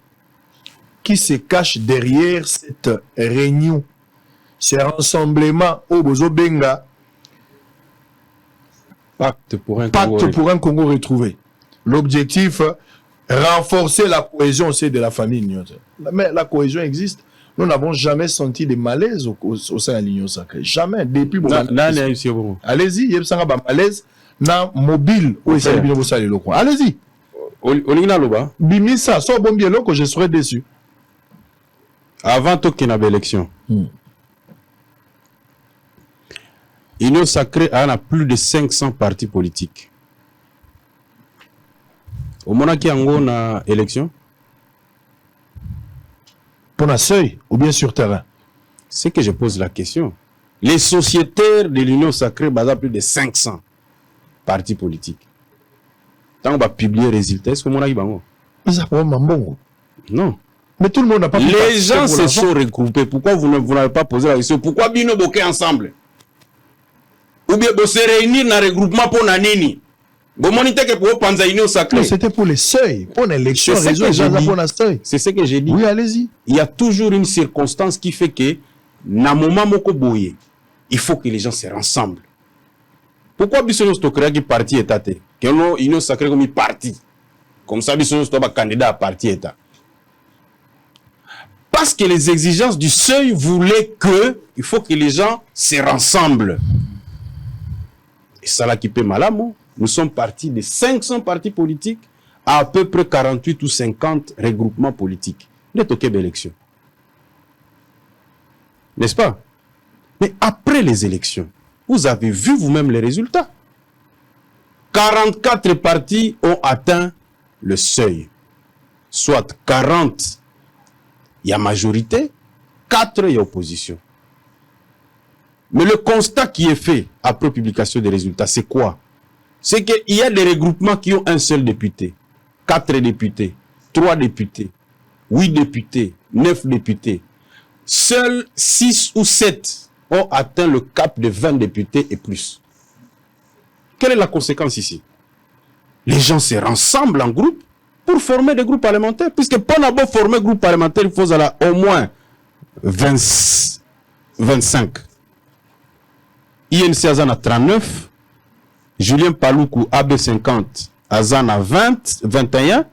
qui se cache derrière cette réunion, ce rassemblement au Bozo Benga? Pacte pour un Congo retrouvé. L'objectif, renforcer la cohésion aussi de la famille. Mais la cohésion existe. Nous n'avons jamais senti de malaise au sein de l'Union sacrée. Jamais. Depuis allez-y, il y a un malaise na mobile. Allez-y. Bimisa, so bon bien que je serais déçu. Avant qu'il y ait une élection. L'Union sacrée a plus de 500 partis politiques. Au moment qu'il y a une élection, pour un seuil ou bien sur terrain? C'est que je pose la question. Les sociétaires de l'Union sacrée basent plus de 500 partis politiques. Tant on va publier les résultats, est-ce que mon avis non. Mais tout le monde n'a pas. Les gens se sont regroupés. Pourquoi vous n'avez pas posé la question? Pourquoi Bino Boké ensemble? Ou bien vous se réunir dans le regroupement pour Nanini? C'était pour les seuils, pour l'élection. C'est ce que j'ai dit. Oui, allez-y. Il y a toujours une circonstance qui fait que, na moment moko boye, il faut que les gens se rassemblent. Pourquoi Bissonio Stokrea qui parti état? Que l'Union sacrée comme parti. Comme ça, Bissonio Stokrea candidat à parti état. Parce que les exigences du seuil voulaient que, il faut que les gens se rassemblent. Et ça là qui peut malamo. Nous sommes partis de 500 partis politiques à peu près 48 ou 50 regroupements politiques. N'est aucune élection. N'est-ce pas? Mais après les élections, vous avez vu vous-même les résultats. 44 partis ont atteint le seuil. Soit 40, il y a majorité, 4, il y a opposition. Mais le constat qui est fait après publication des résultats, c'est quoi? C'est qu'il y a des regroupements qui ont un seul député, 4 députés, 3 députés, 8 députés, 9 députés, seuls 6 ou 7 ont atteint le cap de 20 députés et plus. Quelle est la conséquence ici? Les gens se rassemblent en groupe pour former des groupes parlementaires, puisque pour n'avoir formé un groupe parlementaire, il faut au moins 25. INC Azana 39, Julien Paloukou AB50 Azana 21,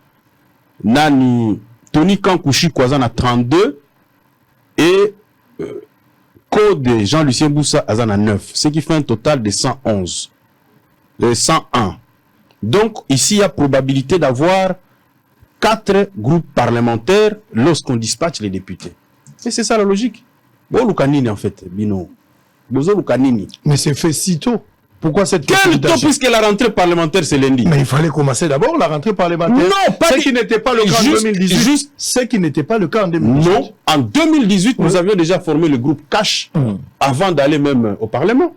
Nani Tony Kankouchi Azana 32 et Code Jean-Lucien Boussa Azana 9, ce qui fait un total de 111. 101. Donc, ici, il y a probabilité d'avoir 4 groupes parlementaires lorsqu'on dispatche les députés. Et c'est ça la logique. Bon, Lukanini, en fait, Bino. Bozo Lukanini. Mais c'est fait si tôt. Pourquoi cette quel tôt, puisque la rentrée parlementaire, c'est lundi? Mais il fallait commencer d'abord la rentrée parlementaire. Non, pas ce qui n'était pas le cas en 2018. Ce qui n'était pas le cas en 2018. Non, en 2018, nous avions déjà formé le groupe Cash avant d'aller même au Parlement.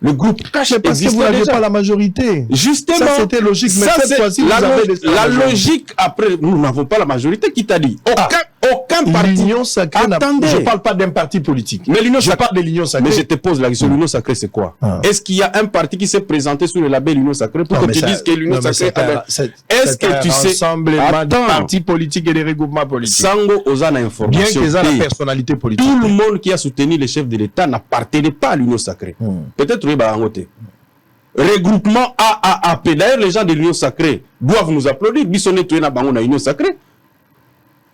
Le groupe Cash parce que vous n'aviez pas la majorité. Justement. Ça, c'était logique. Mais cette fois-ci, vous avez la logique, après, nous n'avons pas la majorité. Qui t'a dit? Aucun parti. L'Union sacrée. Attendez. Je ne parle pas d'un parti politique. Mais l'Union sacrée. Je parle de l'Union sacrée. Mais je te pose la question. L'Union sacrée, c'est quoi? Est-ce qu'il y a un parti qui s'est présenté sous le label Union sacrée pour que tu dises que l'Union sacrée. Est-ce que tu sais? Rassemblement de partis politiques et des regroupements politiques. Sango Ozana information. Bien qu'ils aient la personnalité politique. Tout le monde qui a soutenu les chefs de l'État n'appartenait pas à l'Union sacrée. Peut-être oui, bah, regroupement AAAP. D'ailleurs, les gens de l'Union sacrée doivent nous applaudir. Bissonné Touena Bango Union sacrée.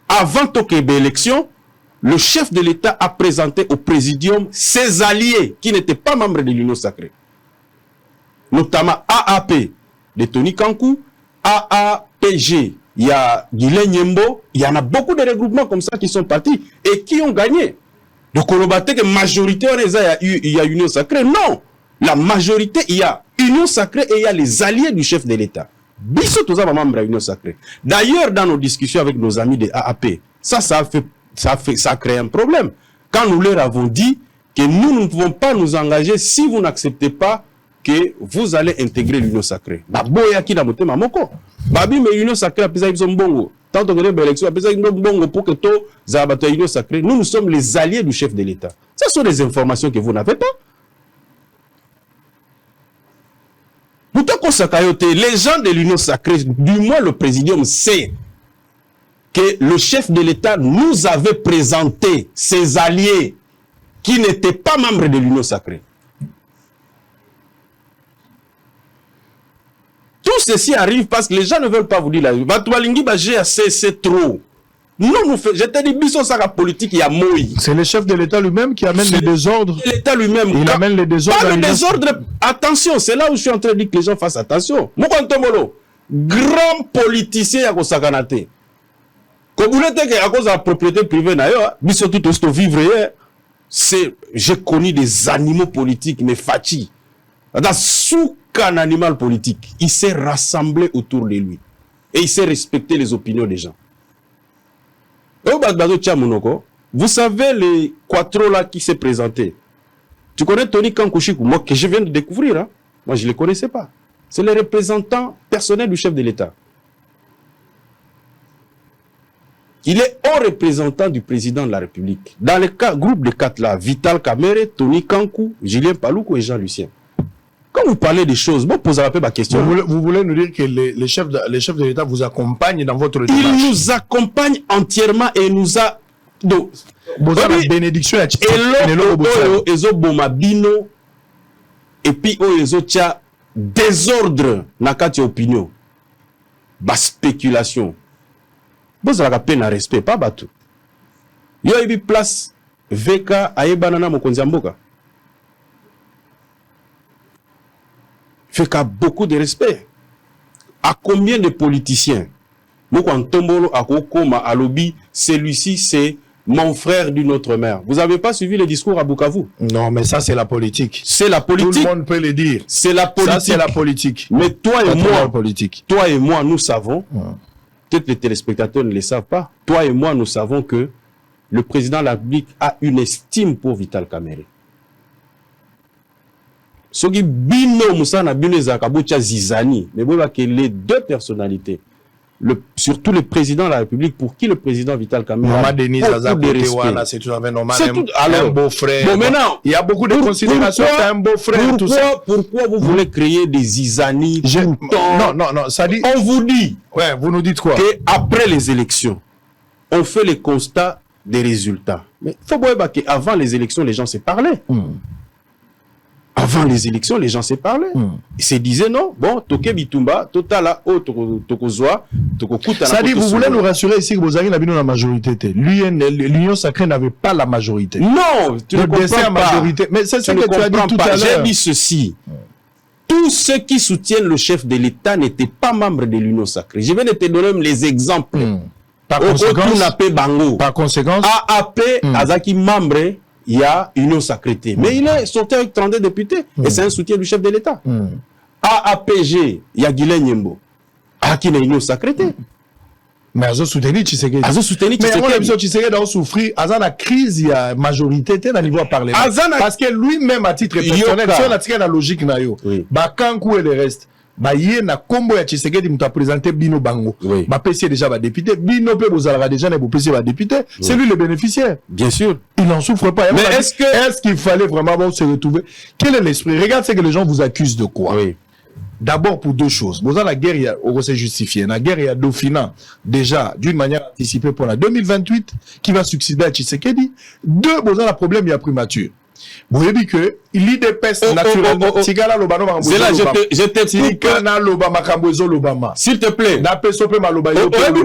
Avant Tokebe élection, le chef de l'État a présenté au présidium ses alliés qui n'étaient pas membres de l'Union sacrée. Notamment AAP de Tony Kankou, AAPG, il y a Guilain Nyembo, il y en a beaucoup de regroupements comme ça qui sont partis et qui ont gagné. Donc on a que majorité, il y a Union sacrée. Non! La majorité, il y a Union sacrée et il y a les alliés du chef de l'État. Bissot tous les membres de l'Union sacrée. D'ailleurs, dans nos discussions avec nos amis de AAP, ça a créé un problème. Quand nous leur avons dit que nous ne pouvons pas nous engager si vous n'acceptez pas que vous allez intégrer l'Union sacrée. Baboya qui n'a pas mamoko. Babi mais l'Union sacrée a besoin de bongo. Tant que les élections a besoin de bongo pour que tout zabato l'Union sacrée. Nous sommes les alliés du chef de l'État. Ce sont des informations que vous n'avez pas. Les gens de l'Union sacrée, du moins le présidium, sait que le chef de l'État nous avait présenté ses alliés qui n'étaient pas membres de l'Union sacrée. Tout ceci arrive parce que les gens ne veulent pas vous dire la vérité. C'est trop. Non, je te dis, Bisson Saka politique, il y a Moïse. C'est le chef de l'État lui-même qui amène les désordres. L'État lui-même. Il amène les désordres. Pas le désordre. Attention, c'est là où je suis en train de dire que les gens fassent attention. Moukwantomolo, grand politicien à Kosakanate. Comme vous l'êtes à cause de la propriété privée, Bisson tout au vivre, j'ai connu des animaux politiques, mais fatigués. Dans sous qu'un animal politique, il s'est rassemblé autour de lui. Et il s'est respecté les opinions des gens. Vous savez les quattro là qui s'est présenté. Tu connais Tony Kankouchikou, moi que je viens de découvrir. Hein? Moi je ne les connaissais pas. C'est le représentant personnel du chef de l'État. Il est haut représentant du président de la République. Dans le groupe de 4 là, Vital Kamere, Tony Kankou, Julien Paloukou et Jean-Lucien. Quand vous parlez des choses, bon, posez un peu ma question. Vous voulez nous dire que les chefs de l'État vous accompagnent dans votre démarche? Ils nous accompagnent entièrement et nous a... Donc, la bénédiction à et puis désordre na kati opinion. Ba spéculation. Vous avez la peine à respect, pas bateau. Yo a eu place VK ayebanana mokonzi mboka. Fait qu'à beaucoup de respect. À combien de politiciens? Celui-ci, c'est mon frère d'une autre mère. Vous n'avez pas suivi le discours à Bukavu? Non, mais ça, c'est la politique. C'est la politique. Tout le monde peut le dire. C'est la politique. Ça, c'est la politique. Mais toi et moi, nous savons, peut-être les téléspectateurs ne le savent pas, toi et moi, nous savons que le président de la République a une estime pour Vital Kamere. Soki bino musana bino zakabucha zizani, mais voilà que les deux personnalités, surtout le président de la République, pour qui le président Vital Kamerhe Maman Denise a beaucoup de respect. c'est tout à fait normal. C'est tout, alors, un beau-frère. Bon, maintenant, il y a beaucoup de considérations. C'est un beau-frère. Pourquoi vous voulez créer des isanies tout le temps? Non, ça dit... On vous dit. Ouais, vous nous dites quoi? Qu'après les élections, on fait les constats des résultats. Mais il faut voir qu'avant les élections, les gens se parlaient. Avant les élections, les gens se parlaient. Ils se disaient non, bon, Toke Bitumba, Totala, Tokozwa, Tokokuta. Ça dit, vous voulez nous rassurer ici que vous avez la majorité. L'Union sacrée n'avait pas la majorité. Non, tu ne comprends pas. Majorité. Mais c'est ce que tu as dit tout à l'heure. J'ai dit ceci. Tous ceux qui soutiennent le chef de l'État n'étaient pas membres de l'Union sacrée. Je vais te donner les exemples. Par conséquence, AAP, Azaki membre, il y a Union sacrée. Mais il est sorti avec 32 députés et c'est un soutien du chef de l'État. AAPG, il y a Guilain Nyembo. Qui est Union sacrée. Mais Azo soutenu Tshisekedi. Mais on a besoin de Tshisekedi à souffrir. Azo la crise, il y a majorité dans le niveau parler. Parce que lui-même à titre personnel, si on a tiré la logique na yo, Bakankou et le reste. Bah yé na combo ya Tshisekedi m'a présenté Bino Bango. Bah PC déjà va député, Bino peut vous avoir déjà ne PC va député, c'est lui le bénéficiaire. Bien sûr. Il n'en souffre pas. Mais est-ce qu'il fallait vraiment se retrouver? Quel est l'esprit? Regarde ce que les gens vous accusent de quoi. D'abord pour deux choses. Dans la guerre, il y a, on s'est justifié. Dans la guerre, il y a Dauphinat, déjà, d'une manière anticipée pour la 2028, qui va succéder à Tshisekedi. Deux, dans le problème, il y a primature. Vous avez dit que l'IDPS naturellement, Tigala Lobano, c'est là, je te Tigana Lobama, Kambozo Lobama. S'il te plaît.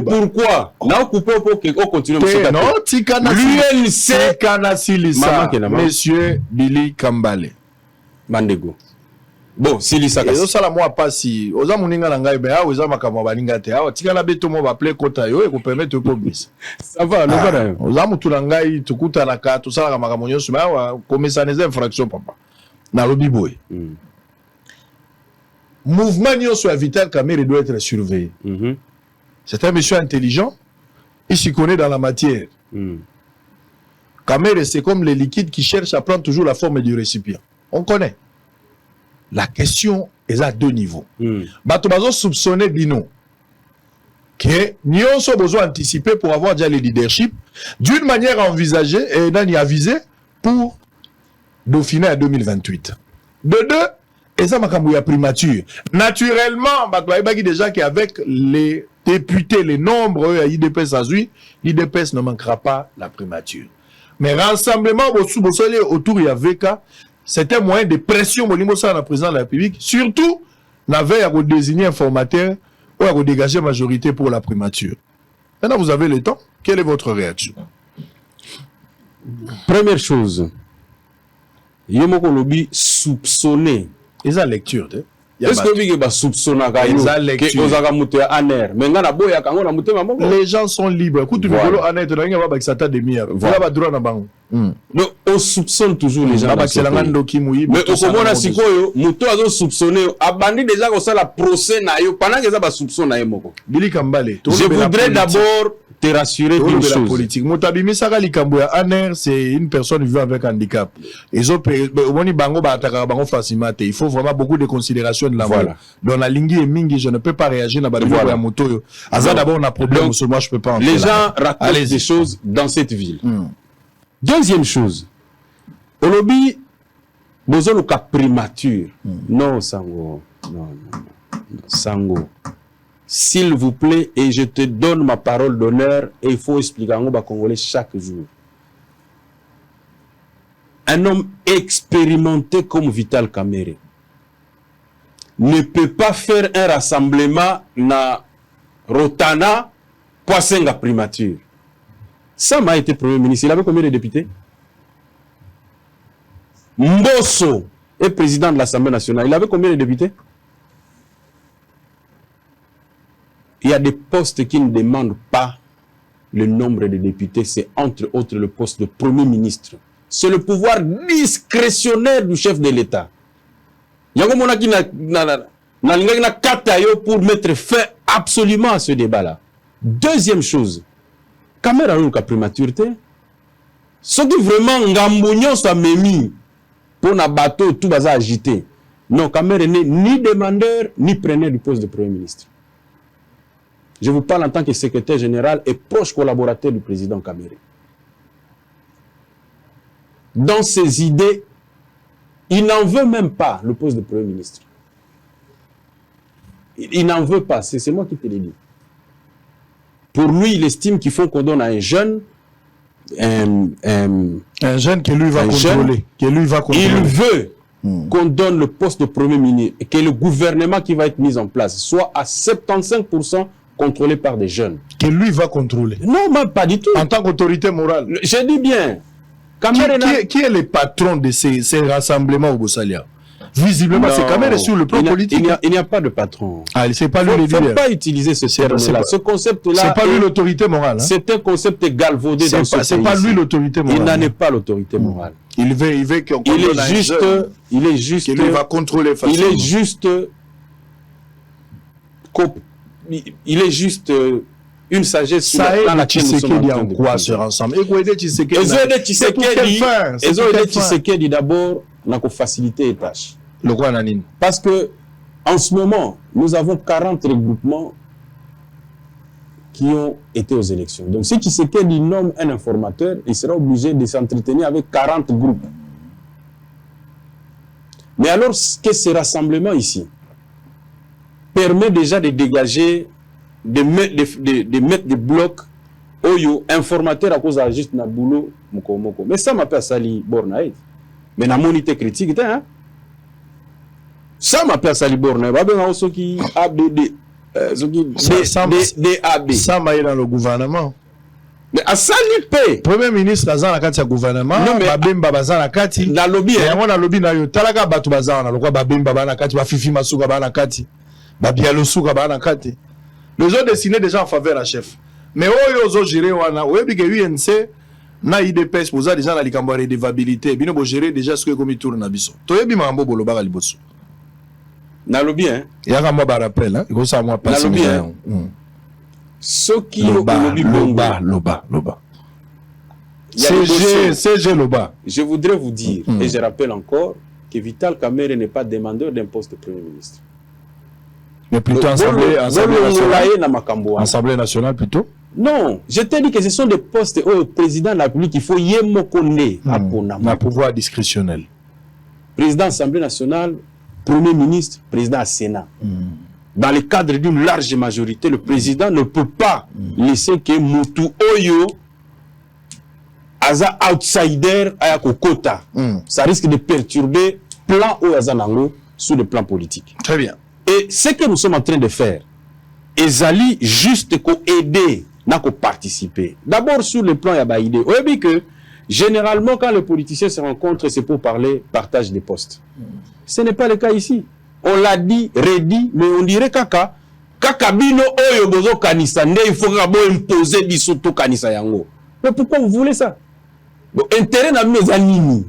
Pourquoi? Là, on coupe pour qu'on continue. Non, Tigana l'UNC, Tigana Silisa, Monsieur Billy Kambale. Mandego. Bon, Silisa. Et ça, la moi, pas si. Oza Muninga Langai, mais ah, Oza Makama Baningate, ah, Tigana Betomo va appeler Kotayo et vous permettre de commis. Ça va, le Oza Mutulangai, Tukuta Naka, tout ça, la Makamonio, mais comme ça, les infractions, papa. Na Lobiboy. Mouvement Nyon sur Vital Kamerhe doit être surveillé. C'est un monsieur intelligent. Il s'y connaît dans la matière. Kamerhe, c'est comme les liquides qui cherchent à prendre toujours la forme du récipient. On connaît. La question est à deux niveaux. Batobazo soupçonné Bino que nous avons besoin d'anticiper pour avoir déjà le leadership d'une manière à envisager et d'y aviser pour Dauphiné à 2028. De deux, et ça m'a primature. Naturellement, Batobazo déjà qu'avec les députés, les nombres à IDPS Azui, l'IDPS ne manquera pas la primature. Mais rassemblement autour il y a VK. C'était un moyen de pression au niveau de la présidence de la République, surtout la veille à désigner un formateur ou à dégager majorité pour la primature. Maintenant, vous avez le temps. Quelle est votre réaction? Première chose, Yomoko Lobi soupçonné. Ils ont lecture. Est-ce que vous avez soupçonné les gens sont libres. Écoute, donc, on soupçonne toujours les gens. Mais au moment où on a soupçonné, abandonné déjà qu'on la procès, pendant que ça soupçonne, je voudrais d'abord te rassurer d'une chose. Politique. C'est une personne vivant avec handicap. Il faut vraiment beaucoup de considération de la voix. Dans la ligne et mingi, je ne peux pas réagir dans la moto. D'abord, on a problème. Moi, je peux pas. Les gens racontent des choses dans cette ville. Deuxième chose, au lobby, besoin de cas primature. Non, Sango. Non. Sango. S'il vous plaît, et je te donne ma parole d'honneur, et il faut expliquer à nos Congolais chaque jour. Un homme expérimenté comme Vital Kamerhe ne peut pas faire un rassemblement na Rotana pour la primature. Ça m'a été Premier ministre. Il avait combien de députés? Mbosso est président de l'Assemblée nationale. Il avait combien de députés? Il y a des postes qui ne demandent pas le nombre de députés. C'est entre autres le poste de Premier ministre. C'est le pouvoir discrétionnaire du chef de l'État. Il y a un qui n'a pour mettre fin absolument à ce débat-là. Deuxième chose, Kamerhe a eu une primaturité. Ce qui vraiment Ngambognon soit mémi pour un bateau tout bas agité. Non, Kamerhe n'est ni demandeur ni preneur du poste de Premier ministre. Je vous parle en tant que secrétaire général et proche collaborateur du président Kamere. Dans ses idées, il n'en veut même pas le poste de Premier ministre. Il n'en veut pas, c'est moi qui te l'ai dit. Pour lui, il estime qu'il faut qu'on donne à un jeune un jeune que lui va contrôler. Il veut qu'on donne le poste de Premier ministre et que le gouvernement qui va être mis en place soit à 75% contrôlé par des jeunes. Que lui va contrôler? Non, même pas du tout. En tant qu'autorité morale. Je dis bien. Qui est le patron de ces rassemblements au Bossalia? Visiblement, c'est Kamere sur le plan politique. Il n'y a pas de patron. Ah, c'est pas lui le leader. Il ne faut pas utiliser ce terme-là. Ce concept-là. C'est pas lui l'autorité morale. Hein? C'est un concept galvaudé dans ce pays. C'est pas lui l'autorité morale. Il n'en est pas l'autorité morale. Il veut qu'on il est juste. Il va contrôler facilement. Il est juste une sagesse sur laquelle nous sommes en train de quoi sur ensemble. Tshisekedi d'abord n'a qu'à faciliter les tâches. Parce que en ce moment, nous avons 40 regroupements qui ont été aux élections. Donc si Tshisekedi nomme un informateur, il sera obligé de s'entretenir avec 40 groupes. Mais alors que ce rassemblement ici permet déjà de dégager, de mettre des blocs aux informateurs à cause de juste na boulot moko. Mais ça m'appelle Sali Bornaïd. Mais la monité critique, hein? Ça m'appelle Sali Bornaïd. Ça m'a dans le gouvernement. Mais à Salipé, Premier ministre Azan la kati ya gouvernement, babemba bazan la kati. La lobby, na lobby na yo talaka batu bazan na lokwa babemba bana kati, ba fifi masuka bana kati. Ba bialo suka bana kati. Les autres dessiné déjà en faveur à chef. Mais oyo zo gérer wana, oyebi ke UNC na IDPS poza déjà na likambo ya redevabilité, bino bo gérer déjà ce que comme tourne na biso. Toyebi mambo boloba ka liboso. Na lobby hein. Yaka moi ba rappel hein, iko sa moi passer. Na lobby. Ceux qui ont lobby loba. CG Loba. Je voudrais vous dire, et je rappelle encore, que Vital Kamere n'est pas demandeur d'un poste de Premier ministre. Mais plutôt Assemblée nationale plutôt. Non, je t'ai dit que ce sont des postes au président de la République, il faut yemokone à Ponama. Un pouvoir discrétionnel. Président de l'Assemblée nationale, Premier ministre, président du Sénat. Dans le cadre d'une large majorité, le président ne peut pas laisser que Moutou Oyo, Aza outsider, Ayako Kota. Ça risque de perturber plan Oyazanango sur le plan politique. Très bien. Et ce que nous sommes en train de faire, Ezali juste qu'on aider, n'a qu'à participer. D'abord sur le plan Yabaïdé. Vous voyez que généralement quand les politiciens se rencontrent, c'est pour parler partage des postes. Ce n'est pas le cas ici. On l'a dit, redit, mais on dirait kaka bino oyo bozo kanisa nde il faut imposer bisoto kanisa yango. Mais pourquoi vous voulez ça? Bon, intérêt na mes animi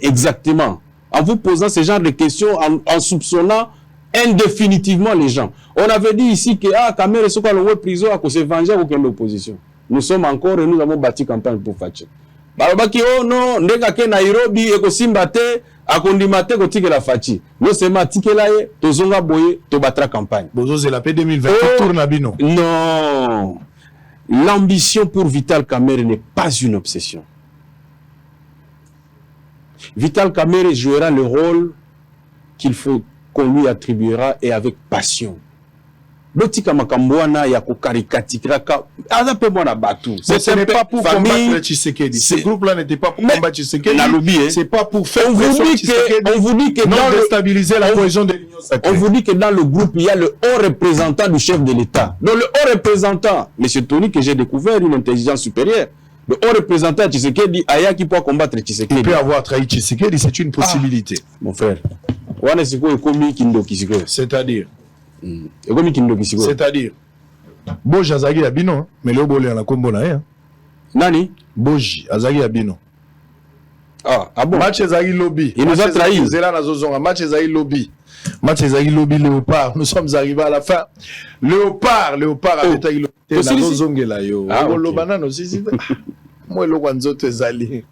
exactement. En vous posant ce genre de questions, en soupçonnant indéfinitivement les gens. On avait dit ici que Kamere soka le prison à cause de venger aucune opposition. Nous sommes encore et nous avons bâti campagne pour Fatche. Balobaki oh non, ndeka ke Nairobi eko simbate akondimate ko tikela Fachi. Nous seulement tikela ye tozonga boye to batra campagne. Bozo c'est la P 2020 tourne à bino. Non. L'ambition pour Vital Kamere n'est pas une obsession. Vital Kamere jouera le rôle qu'il faut qu'on lui attribuera et avec passion. Lotika makambwana ya kukarikatikaka azape mwana batu. Ce n'est pas pour combattre Tshisekedi. Ce groupe-là n'était pas pour combattre Tshisekedi. C'est pas pour faire pression Tshisekedi. On vous dit que non déstabiliser la cohésion de l'Union sacrée. On vous dit que dans le groupe, il y a le haut représentant du chef de l'État. Donc le haut représentant, M. Tony, que j'ai découvert une intelligence supérieure. Le haut représentant Tshisekedi, Aya qui peut combattre Tshisekedi. Il peut avoir trahi Tshisekedi, c'est une possibilité. Mon frère. C'est-à-dire c'est-à-dire Boji Azagi Abino, mais le bolé na kombo na ya. Nani? Boji Azagi Abino. Ah bon. Match Azagi Lobby. Il nous a trahi. Zela na zozonga. Match Azagi Lobby. Match Azagi Lobby Léopard. Nous sommes arrivés à la fin. Léopard a été Lobby. Na zozongela yo. Lobana no sisi. Moi le Wanzoto Ezali.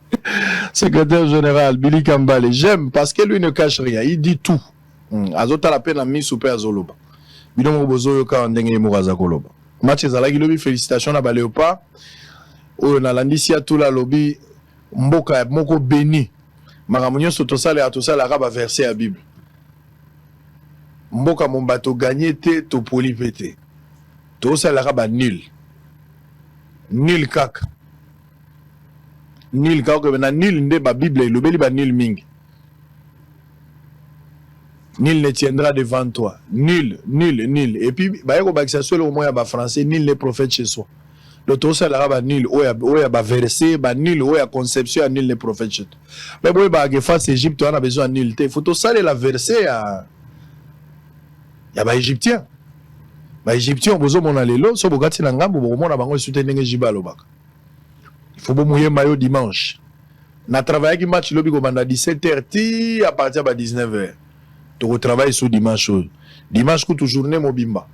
Secrétaire général Billy Kambale. J'aime parce que lui ne cache rien. Il dit tout. Azota la peine à mis super Zoloba. Bidomo bozo yoka ndenge mouraza koloba. match ezalaki lobi félicitations na ba Léopard oyo na landisi ya tula lobi mboka moko béni makambo nyonso tosalaka ba verset ya Bible mboka mombato gagné te to poli pété tosalaka ba nul kaka nul kaka na nul nde ba Bible elobeli ba nul mingi. Nul ne tiendra devant toi. Nul. Et puis, au moins, français, nul n'est prophète chez soi. Le tout ça, là, nul, oya verset, nul, oya conception, nul n'est prophète chez toi. Mais bon, face Égypte, on a besoin de nul. Il faut tout ça, la verset, il y a Égyptien. Égyptien, on a besoin de l'élo, so bogati na ngambo, bon, on a besoin de soutenir Jibalo bak. Il faut mouiller maillot dimanche. Na travaillé qui match lobby comme à 17h, à partir de 19h. Tu travailles sur dimanche. Dimanche, toute journée, mobimba.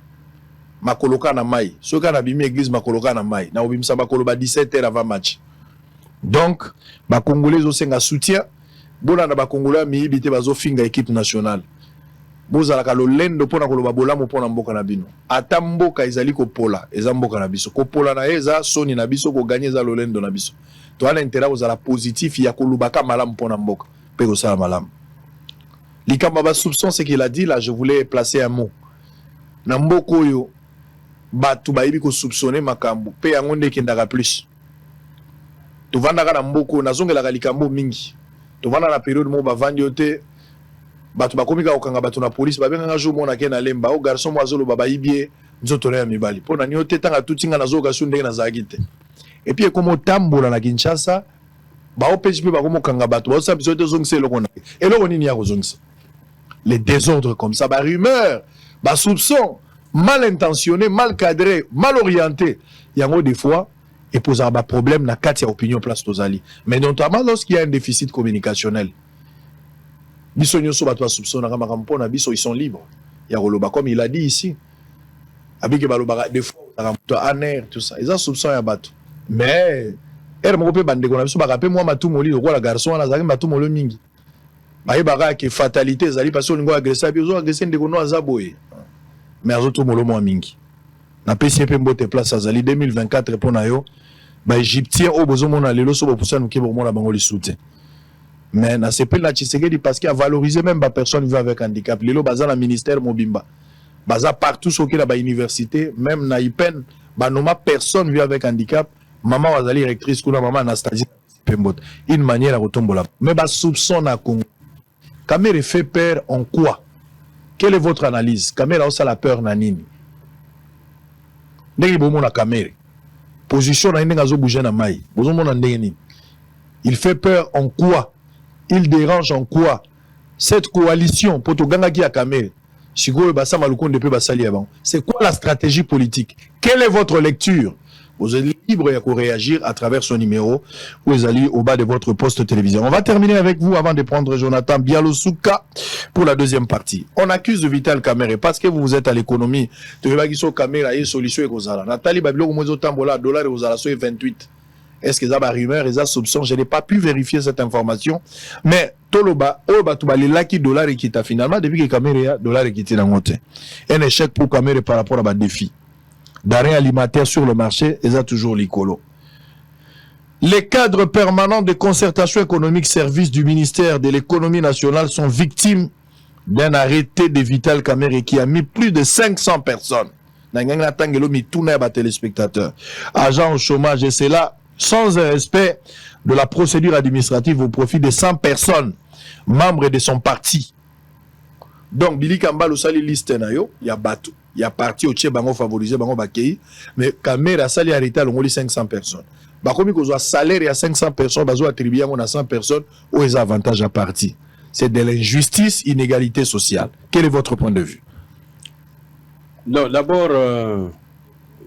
Makoloka na mai. Ce qu'on a bimi église, makoloka na mai. Na obimsa makoloba 17h avant match. Donc, ba Congolais aussi un soutien. Bona na ba Congolais mi bité bazo finga équipe nationale. Boza la kalo lendo pona koloba bola mo pona mboka na bino. Ata mboka ezali ko pola, eza mboka na biso. Ko pola na eza soni na biso ko gagner za lolendo na biso. To ana intérêt ozala positif ya kolubaka malamu pona mboka. Pe ko sala malamu. Likamba soupçon, c'est qu'il a dit, là, je voulais placer un mot. Namboko yo, batu baibi ko soupçonner makambo, pe yangonde kendaka plus. Tu vandaka na mboko, nazongela likambo mingi. Tu vanda na période mo bavandi yote, batu bakomika okanga batu na police, babenga nga jour mo na kena lemba, o garçon mo azolo babaibie, nzoto na mibali. Pona ni yote tanga tutinga nazoka sunde na zagite. Et puis comme tambola na Kinshasa, ba opej pe bakomo kanga batu, ba osa biso te zongse eloko na. Eloko nini ya kozongse? Les désordres comme ça, bah rumeurs, bah soupçons, mal intentionnés, mal cadrés, mal orientés. Il y a des fois, et pose un problème dans quatre opinion place tozali. Mais notamment lorsqu'il y a un déficit communicationnel. Ils sont libres. Il y a Roloba, comme il a dit ici. Des fois, tout ça. Ils ont soupçon à battre. Mais, moi, ma tout moli, le garçon, ma tout moli mingi. Baïbara qui fatalité zali parce qu'on a agressé biso agressé ndekono azaboye mais azoto molomo mingi na PCP mbote place azali 2024 pona yo ba égyptien o bozo mona lelo so bopusa nuke bo mona bango li soutien mais na sepel na Tshisekedi parce qu'il a valorisé même ba personne vivant avec handicap lelo baza na ministère mobimba baza partout soki na ba université même na IPEN ba noma personne vivant avec handicap maman wazali rectrice kuna maman Anastasie Pembote une manière à retomber mais ba soupçon na Congo. Kamere fait peur en quoi? Quelle est votre analyse? Kamere a la peur nanini. Ndenge bomo na Kamere. Position na ndenge azo bouger na mai. Bozo mona ndenge ni. Il fait peur en quoi? Il dérange en quoi? Cette coalition poto ganga ki ya Kamere. Sikoyo basa malukonde pe basali avant. C'est quoi la stratégie politique? Quelle est votre lecture? Vous êtes libre de réagir à travers ce numéro ou les alliés au bas de votre poste télévision. On va terminer avec vous avant de prendre Jonathan Bialosouka pour la deuxième partie. On accuse de Vital Kamerhe parce que vous êtes à l'économie. Tu veux pas qu'ils soient caméra et solution et cause. Nathalie Babilo, dollar et aux 28. Est-ce que ça va rumeur et ça soupçon? Je n'ai pas pu vérifier cette information. Mais Toloba, les laki dollar et qui t'a finalement depuis que Kamerhe dollar et qui était dans le un échec pour Kamerhe par rapport à ma défi. D'arrêt alimentaire sur le marché, et ça toujours l'icolo. Les cadres permanents de concertation économique service du ministère de l'économie nationale sont victimes d'un arrêté de Vital Kamerhe qui a mis plus de 500 personnes. Téléspectateurs. Agents au chômage, et c'est là sans un respect de la procédure administrative au profit de 100 personnes, membres de son parti. Donc, Billy Kambal au sali liste nayo, il y a Batou. Il y a parti au Tché Bango favorisé, Bango Bakei, mais Kamerhe a sali arrêté à l'ongoli 500 personnes. Bakomi ko zo salaire à 500 personnes, bazo attribué à 100 personnes, où les avantages à parti. C'est de l'injustice, inégalité sociale. Quel est votre point de vue? Non, d'abord,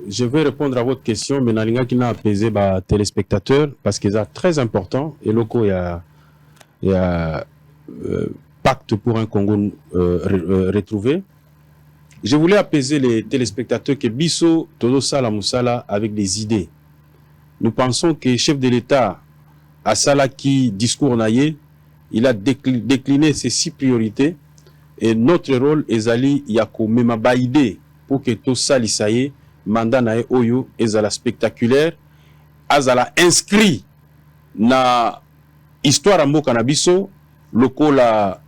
je vais répondre à votre question, mais Nalinga qui n'a apaisé les téléspectateurs, parce que c'est très important, et locaux, il y a pacte pour un Congo retrouvé. Je voulais apaiser les téléspectateurs que Bisso, Todo Sala Moussala avec des idées. Nous pensons que le chef de l'État, à Salaki, discours naïe, il a décliné ses 6 priorités et notre rôle est d'aller Yako Memaba idée pour que tout ça l'issaye, mandat na oyo ezala spectaculaire azala inscrit na histoire mboka na biso lokola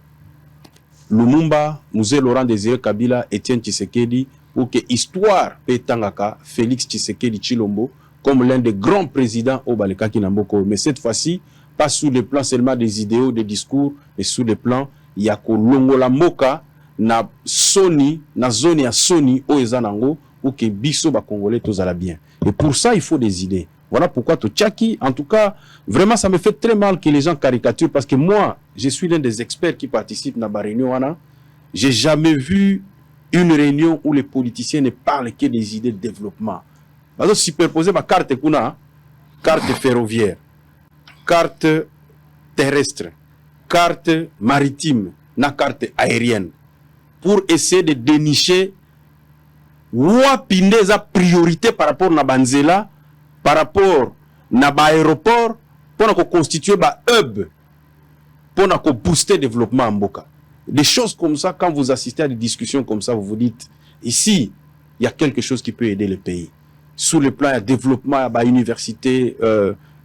Lumumba, Mzee Laurent Désiré Kabila, Étienne Tshisekedi, ou que histoire petangaka Félix Tshisekedi Tshilombo comme l'un des grands présidents au Balekaki Namboko. Mais cette fois-ci, pas sous le plan seulement des idéaux, des discours, mais sous le plan yako longola moka na Sony, na zone ya Sony o ezanango ou que biso ba Congolais tous ala bien. Et pour ça, il faut des idées. Voilà pourquoi Tchaki, en tout cas, vraiment, ça me fait très mal que les gens caricaturent parce que moi, je suis l'un des experts qui participent dans la réunion. J'ai jamais vu une réunion où les politiciens ne parlent que des idées de développement. Alors, superposer ma carte kuna, carte ferroviaire, carte terrestre, carte maritime, na carte aérienne, pour essayer de dénicher wapinde za priorité par rapport à Banzela, par rapport à l'aéroport, pour constituer un hub, pour booster le développement en Mboka. Des choses comme ça, quand vous assistez à des discussions comme ça, vous vous dites, ici, il y a quelque chose qui peut aider le pays. Sous le plan de développement à l'université,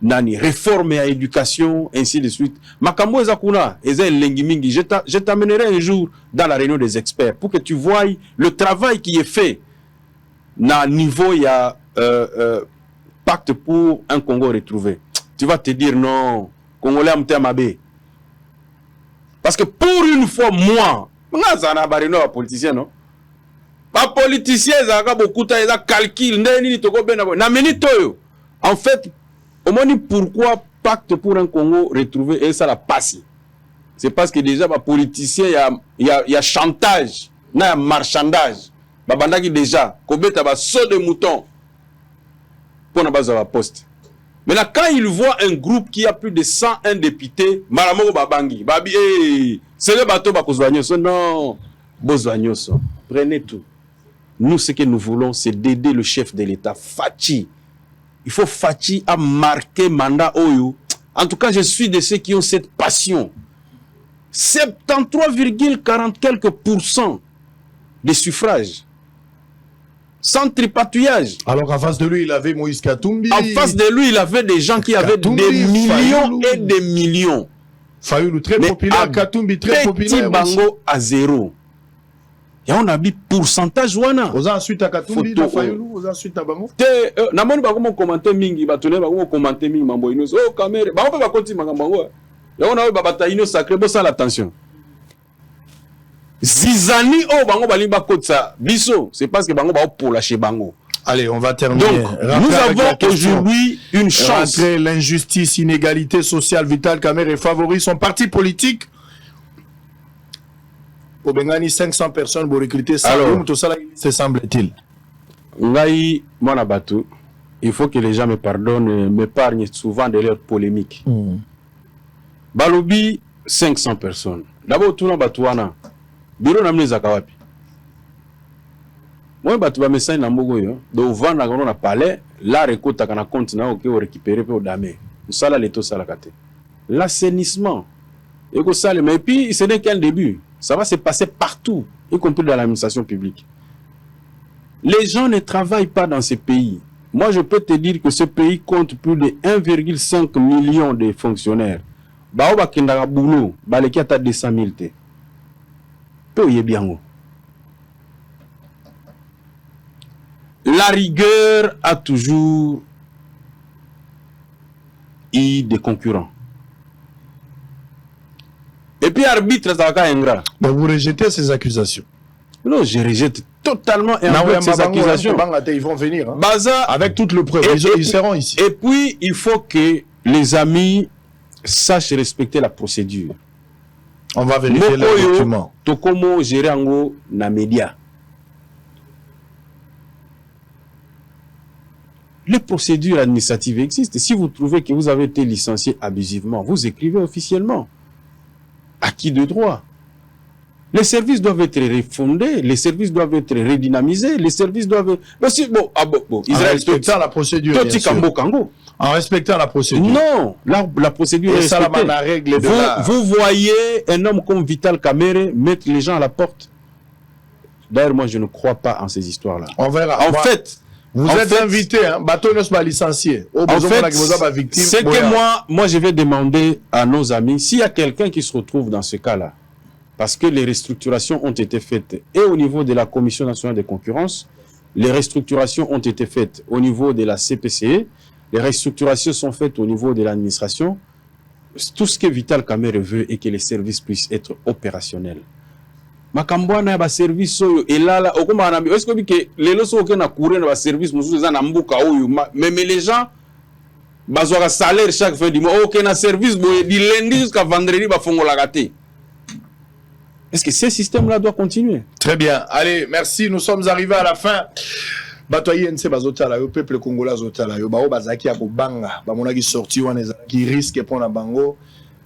réforme à l'éducation, ainsi de suite. Makambo ezakuna, lengimingi. Je t'amènerai un jour dans la réunion des experts pour que tu voies le travail qui est fait na niveau il y a pacte pour un Congo retrouvé. Tu vas te dire non, Congolais amté. Parce que pour une fois, moi, je politicien, non? Pas politicien, ils ont beaucoup de calculs. En fait, au moins, pourquoi pacte pour un Congo retrouvé et ça la passe? C'est parce que déjà, les politiciens, il y a chantage, il y a marchandage. Déjà, il y a saut de mouton pour la base de la poste. Maintenant, quand il voit un groupe qui a plus de 101 députés, Malamoko Babangi, c'est le bateau Bakozwanyoso. Non, Bozwanyoso. Prenez tout. Nous, ce que nous voulons, c'est d'aider le chef de l'État, Fachi. Il faut Fachi à marquer mandat Oyo. En tout cas, je suis de ceux qui ont cette passion. 73,40 quelques % des suffrages. Sans tripatouillage. Alors qu'en face de lui, il avait Moïse Katumbi. En face de lui, il avait des gens qui avaient des millions Fayoulou. Et des millions. Fayoulou très populaire, Katumbi très populaire. Petit bango à zéro. Et on a mis pourcentage wana. Vous avez ensuite à Katumbi, na Fayoulou, vous avez ensuite à bango. Namoni ba comment commenter mingi, ba tourner ba comment commenter mingi mambo ino. Oh caméra, ba on peut pas continuer bango. Et on a ba bataille sacré, bon ça l'attention. Zizani oh bango balimba kotsa biso, c'est parce que bango ba pour lâcher bango. Allez, on va terminer. Donc, nous avons aujourd'hui une chance. L'injustice, inégalité sociale, Vital Kamerhe favorise son parti politique. Pour Bengani, 500 personnes pour recruter 100 tout ça, se semble-t-il. Ngai, mon abatou, il faut que les gens me pardonnent, m'épargnent souvent de leurs polémiques. Balobi, 500 personnes. D'abord, tout le monde batouana. Bureau namni zakawapi. Moi, batu ba message na mbogo yo. Do vanda kono na palais, la rekota kana compte na oké o récupérer pe o dame. Sala leto sala kate. L'assainissement. Et que ça, mais puis ce n'est qu'un début. Ça va se passer partout, y compris dans l'administration publique. Les gens ne travaillent pas dans ce pays. Moi, je peux te dire que ce pays compte plus de 1,5 million de fonctionnaires. Baoba kendara boulot, baleki ata 200 000 te. La rigueur a toujours eu des concurrents. Et puis arbitre, ça va ingrat. Mais vous rejetez ces accusations? Non, je rejette totalement ces accusations. Ils vont venir. Hein. Baza, avec toutes les preuves, ils seront ici. Et puis, il faut que les amis sachent respecter la procédure. On va vérifier les documents. Tokomo Gerango na média. Les procédures administratives existent. Si vous trouvez que vous avez été licencié abusivement, vous écrivez officiellement. Acquis de droit. Les services doivent être refondés, les services doivent être redynamisés, les services doivent... En respectant la procédure, bien sûr. En respectant la procédure. Non, la procédure est respectée. La règle de vous voyez un homme comme Vital Kamerhe mettre les gens à la porte. D'ailleurs, moi, je ne crois pas en ces histoires-là. On verra. En fait, Vous êtes invité, hein? Bateau ne soit licencié. En fait, c'est que moi, je vais demander à nos amis, s'il y a quelqu'un qui se retrouve dans ce cas-là, parce que les restructurations ont été faites et au niveau de la Commission nationale de concurrence, les restructurations ont été faites au niveau de la CPCE, les restructurations sont faites au niveau de l'administration. Tout ce que Vital Kamerhe veut est que les services puissent être opérationnels. Makambwana ba service et là okoma na est-ce que les loso que na courir na service mususu za na mbuka oyo mais les gens bazwa salaire chaque fin du mois OK na service boye du lundi jusqu'à vendredi ba fongola raté. Est-ce que ce système-là doit continuer? Très bien. Allez, merci. Nous sommes arrivés à la fin. Batoye nse bazotala yo peuple congolais azotala yo bao bazaki ya kobanga bamonaki sorti wana qui risque pour na bango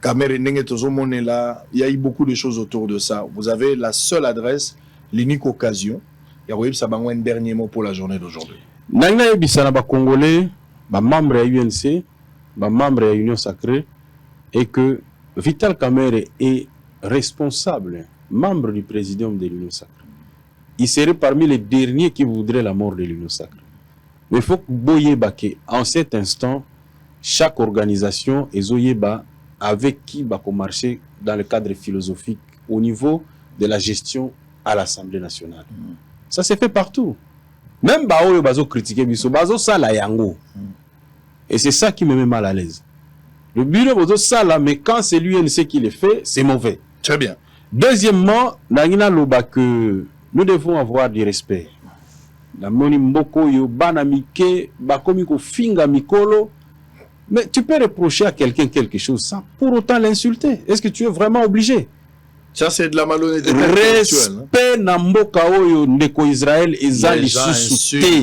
Kamerhe ndenge tozomonela il y a eu beaucoup de choses autour de ça. Vous avez la seule adresse, l'unique occasion. Il y a eu ça bango un dernier mot pour la journée d'aujourd'hui. Nangna yebisa na ba congolais, ba membre ya UNC, ba membre ya Union Sacrée et que Vital Kamerhe est responsable, membre du présidium de l'Union Sacrée. Il serait parmi les derniers qui voudraient la mort de l'Union Sacrée. Mais il faut que Boyeba, en cet instant, chaque organisation est Zoyeba avec qui va marcher dans le cadre philosophique au niveau de la gestion à l'Assemblée nationale. Ça se fait partout. Même Baoyo Bazo critiquer Biso, Bazo Sala Yango. Et c'est ça qui me met mal à l'aise. Le bureau Bazo Sala, mais quand c'est l'UNC qui le fait, c'est mauvais. Très bien. Deuxièmement, Nangina Loba que nous devons avoir du respect. La moni mboko yo banamike bakomiko finga mikolo. Mais tu peux reprocher à quelqu'un quelque chose sans pour autant l'insulter. Est-ce que tu es vraiment obligé? Ça c'est de la malhonnêteté. Respect na mboka oyo ndeko Israël ezali sous-souté.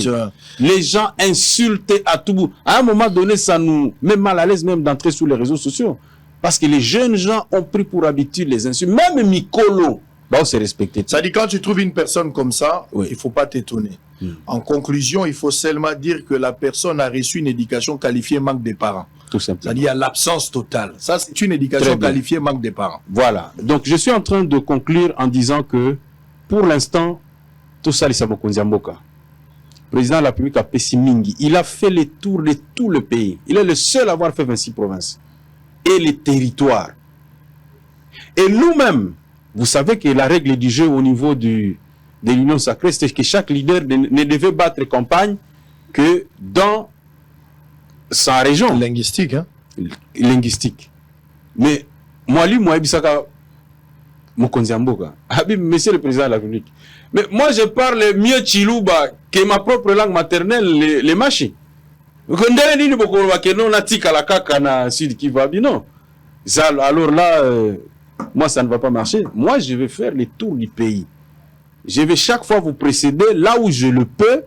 Les gens insultent à tout bout. À un moment donné, ça nous met mal à l'aise même d'entrer sur les réseaux sociaux. Parce que les jeunes gens ont pris pour habitude les insultes. Même Mikolo. Bah, c'est respecté. Ça dit quand tu trouves une personne comme ça, oui, il ne faut pas t'étonner. En conclusion, il faut seulement dire que la personne a reçu une éducation qualifiée manque des parents. Tout simplement. C'est-à-dire l'absence totale. Ça, c'est une éducation qualifiée manque des parents. Voilà. Donc, je suis en train de conclure en disant que, pour l'instant, tout ça, le président de la République a Pessimingi. Il a fait le tour de tout le pays. Il est le seul à avoir fait 26 provinces. Et les territoires. Et nous-mêmes, vous savez que la règle du jeu au niveau de l'Union Sacrée, c'est que chaque leader ne devait battre campagne que dans sa région. Linguistique, hein? Linguistique. Mais, moi, Bisaka, Mokonziamboka, monsieur le président de la République. Mais moi, je parle mieux Chiluba que ma propre langue maternelle, les machis. Alors là, moi, ça ne va pas marcher. Moi, je vais faire le tour du pays. Je vais chaque fois vous précéder là où je le peux.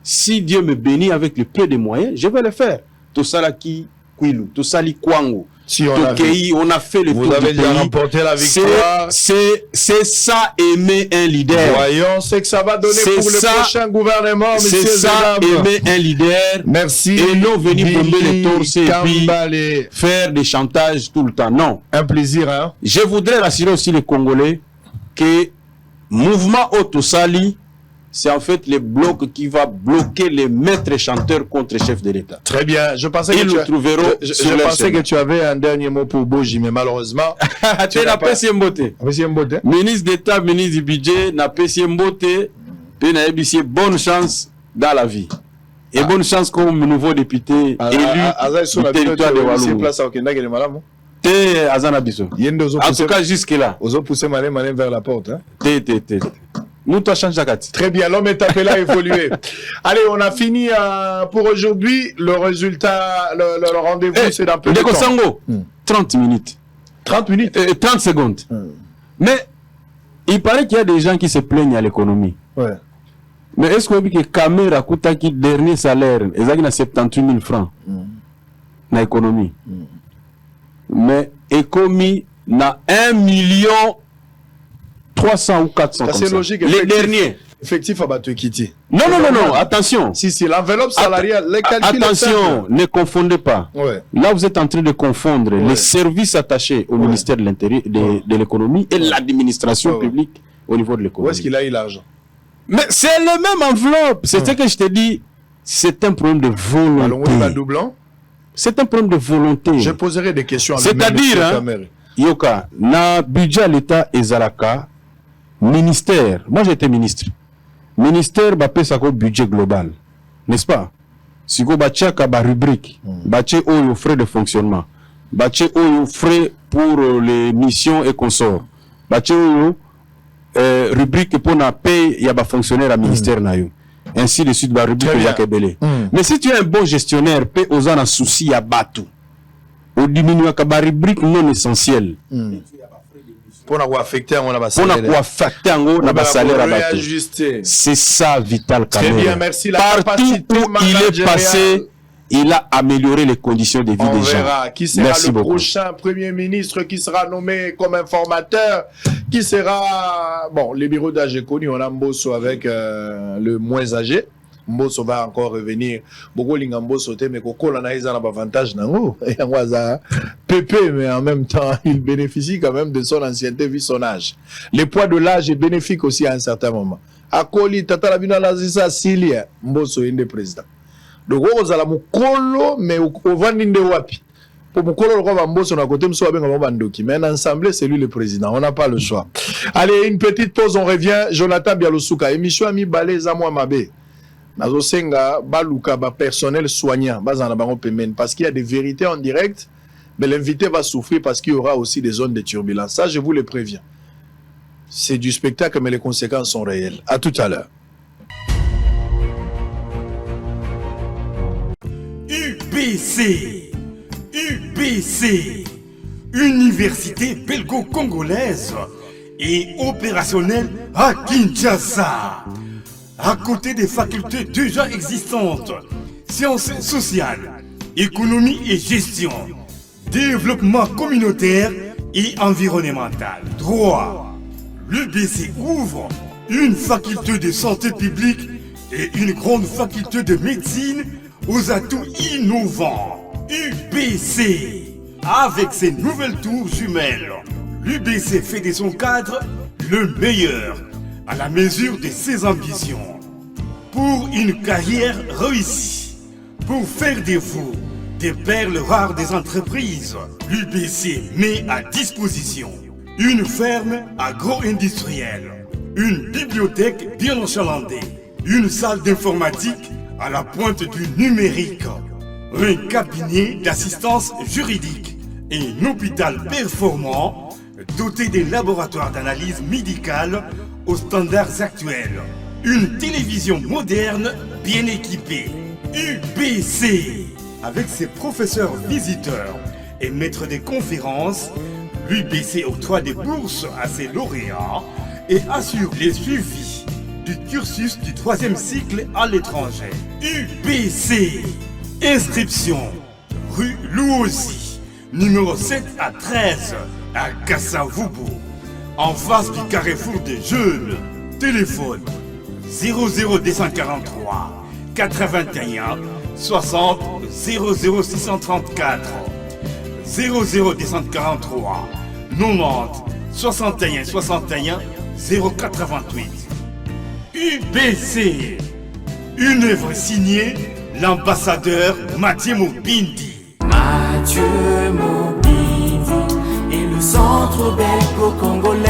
Si Dieu me bénit avec le peu de moyens, je vais le faire. Tout ça là qui Kwilu, tout ça li Kwango. Si on a fait le tour du pays. Vous avez déjà remporté la victoire. C'est ça aimer un leader. Voyons ce que ça va donner pour le prochain gouvernement, monsieur C'est ça aimer un leader. Merci. Et non venir bomber les torses et puis faire des chantages tout le temps. Non. Un plaisir, hein. Je voudrais rassurer aussi les Congolais que mouvement Otosali, c'est en fait le bloc qui va bloquer les maîtres chanteurs contre le chef de l'État. Très bien. Je pensais que tu avais un dernier mot pour Boji, mais malheureusement... tu n'as pas Siembote. Ministre d'État, ministre du budget, n'a pas Siembote, puis n'a pas bonne chance dans la vie. Et bonne chance comme nouveau député élu du territoire de Wallonie. En tout cas, jusque-là. Ils ont poussé Mané vers la porte. Hein? Très bien, l'homme est appelé à évoluer. Allez, on a fini pour aujourd'hui. Le résultat, le rendez-vous, c'est dans peu de temps. 30 minutes. 30 minutes 30 secondes. Mais il paraît qu'il y a des gens qui se plaignent à l'économie. Ouais. Mais est-ce qu'on dit que Kamerhe a coûté qui dernier salaire, ils ont 78 000 francs dans l'économie. Mais économie n'a 1 300 ou 400 c'est logique. Les derniers. Effectif à Batuekiti. Non, attention. Si, l'enveloppe salariale, les calculs... Attention, ne confondez pas. Ouais. Là, vous êtes en train de confondre les services attachés au ministère de l'Intérieur, de l'économie et l'administration publique au niveau de l'économie. Où est-ce qu'il a eu l'argent? Mais c'est le même enveloppe. C'est ce que je te dis. C'est un problème de volonté. C'est un problème de volonté. Je poserai des questions. C'est-à-dire, Yoka, na budget l'État ezalaka, ministère, moi j'étais ministre. Ministère bapé ça comme budget global, n'est-ce pas? Si vous battiez ba rubrique, battiez aux frais de fonctionnement, battiez aux frais pour les missions et consorts, battiez aux rubrique pour na paye il y a ba fonctionnaire à ministère na yo. Ainsi de suite ba rubrique Jacques Belé. Mais si tu es un bon gestionnaire, paye aux en souci à batou. Au diminuer la rubrique non essentielle. Pour nous affecter un salaire. C'est ça, Vital Kamerhe. Très bien, merci. Partout où il est passé, il a amélioré les conditions de vie des gens. Verra qui sera le prochain Premier ministre qui sera nommé comme informateur, qui sera... Bon, les bureaux d'âge connus, on a Mbosso avec le moins âgé. Mbosso va encore revenir. Beaucoup de Mbosso, mais Koko, on a un avantage. Pépé, mais en même temps, il bénéficie quand même de son ancienneté vu son âge. Le poids de l'âge est bénéfique aussi à un certain moment. Akoli, Tata Labina Lazisa, Silia, Mbosso est le président. Donc, on a Mukolo, mais au Vandinde Wapi. Pour Mukolo, on va Mbosso, on a côté Mso Abenga Bandoki. Mais en ensemble, c'est lui le président. On n'a pas le choix. Allez, une petite pause, on revient. Jonathan Bialoussouka, émission Ami Balé Zamwa Mabé. Nazosenga baluka ba personnel soignant bazana bango pemene parce qu'il y a des vérités en direct, mais l'invité va souffrir parce qu'il y aura aussi des zones de turbulence. Ça, je vous le préviens. C'est du spectacle, mais les conséquences sont réelles. À tout à l'heure. UBC, Université belgo-congolaise et opérationnelle à Kinshasa. À côté des facultés déjà existantes, sciences sociales, économie et gestion, développement communautaire et environnemental, droit, l'UBC ouvre une faculté de santé publique et une grande faculté de médecine aux atouts innovants. UBC, avec ses nouvelles tours jumelles, l'UBC fait de son cadre le meilleur à la mesure de ses ambitions. Pour une carrière réussie, pour faire de vous des perles rares des entreprises, l'UBC met à disposition une ferme agro-industrielle, une bibliothèque bien achalandée, une salle d'informatique à la pointe du numérique, un cabinet d'assistance juridique et un hôpital performant doté des laboratoires d'analyse médicale aux standards actuels. Une télévision moderne bien équipée. UBC, avec ses professeurs visiteurs et maîtres de conférences, l'UBC octroie des bourses à ses lauréats et assure les suivis du cursus du 3e cycle à l'étranger. UBC, inscription, rue Louosi, numéro 7 à 13, à Kassavubu, en face du carrefour des jeunes. Téléphone 00243 81 60 00634 00243 90 61 61 088. UBC, une œuvre signée l'ambassadeur Mathieu Mobindi. Mathieu Mobindi et le centre belgo-congolais.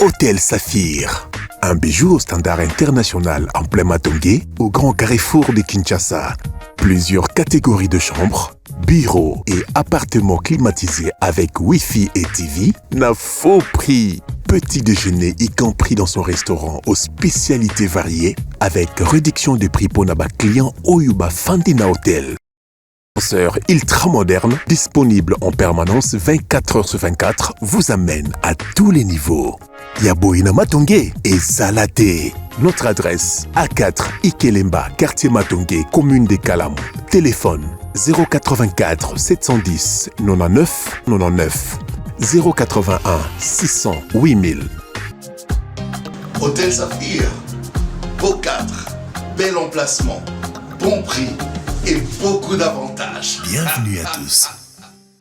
Hôtel Saphir, un bijou au standard international en plein Matongé, au grand carrefour de Kinshasa. Plusieurs catégories de chambres, bureaux et appartements climatisés avec Wi-Fi et TV n'a faux prix. Petit déjeuner y compris dans son restaurant aux spécialités variées avec réduction de prix pour naba clients Oyuba Fandina Hotel. Ascenseur ultra moderne, disponible en permanence 24 heures sur 24, vous amène à tous les niveaux. Yaboina Matongé et Zalaté. Notre adresse A4 Ikelemba, quartier Matongé, commune des Kalam. Téléphone 084 710 99 99 081 600 8000. Hôtel Saphir, beau cadre, bel emplacement, bon prix et beaucoup d'avantages. Bienvenue à tous.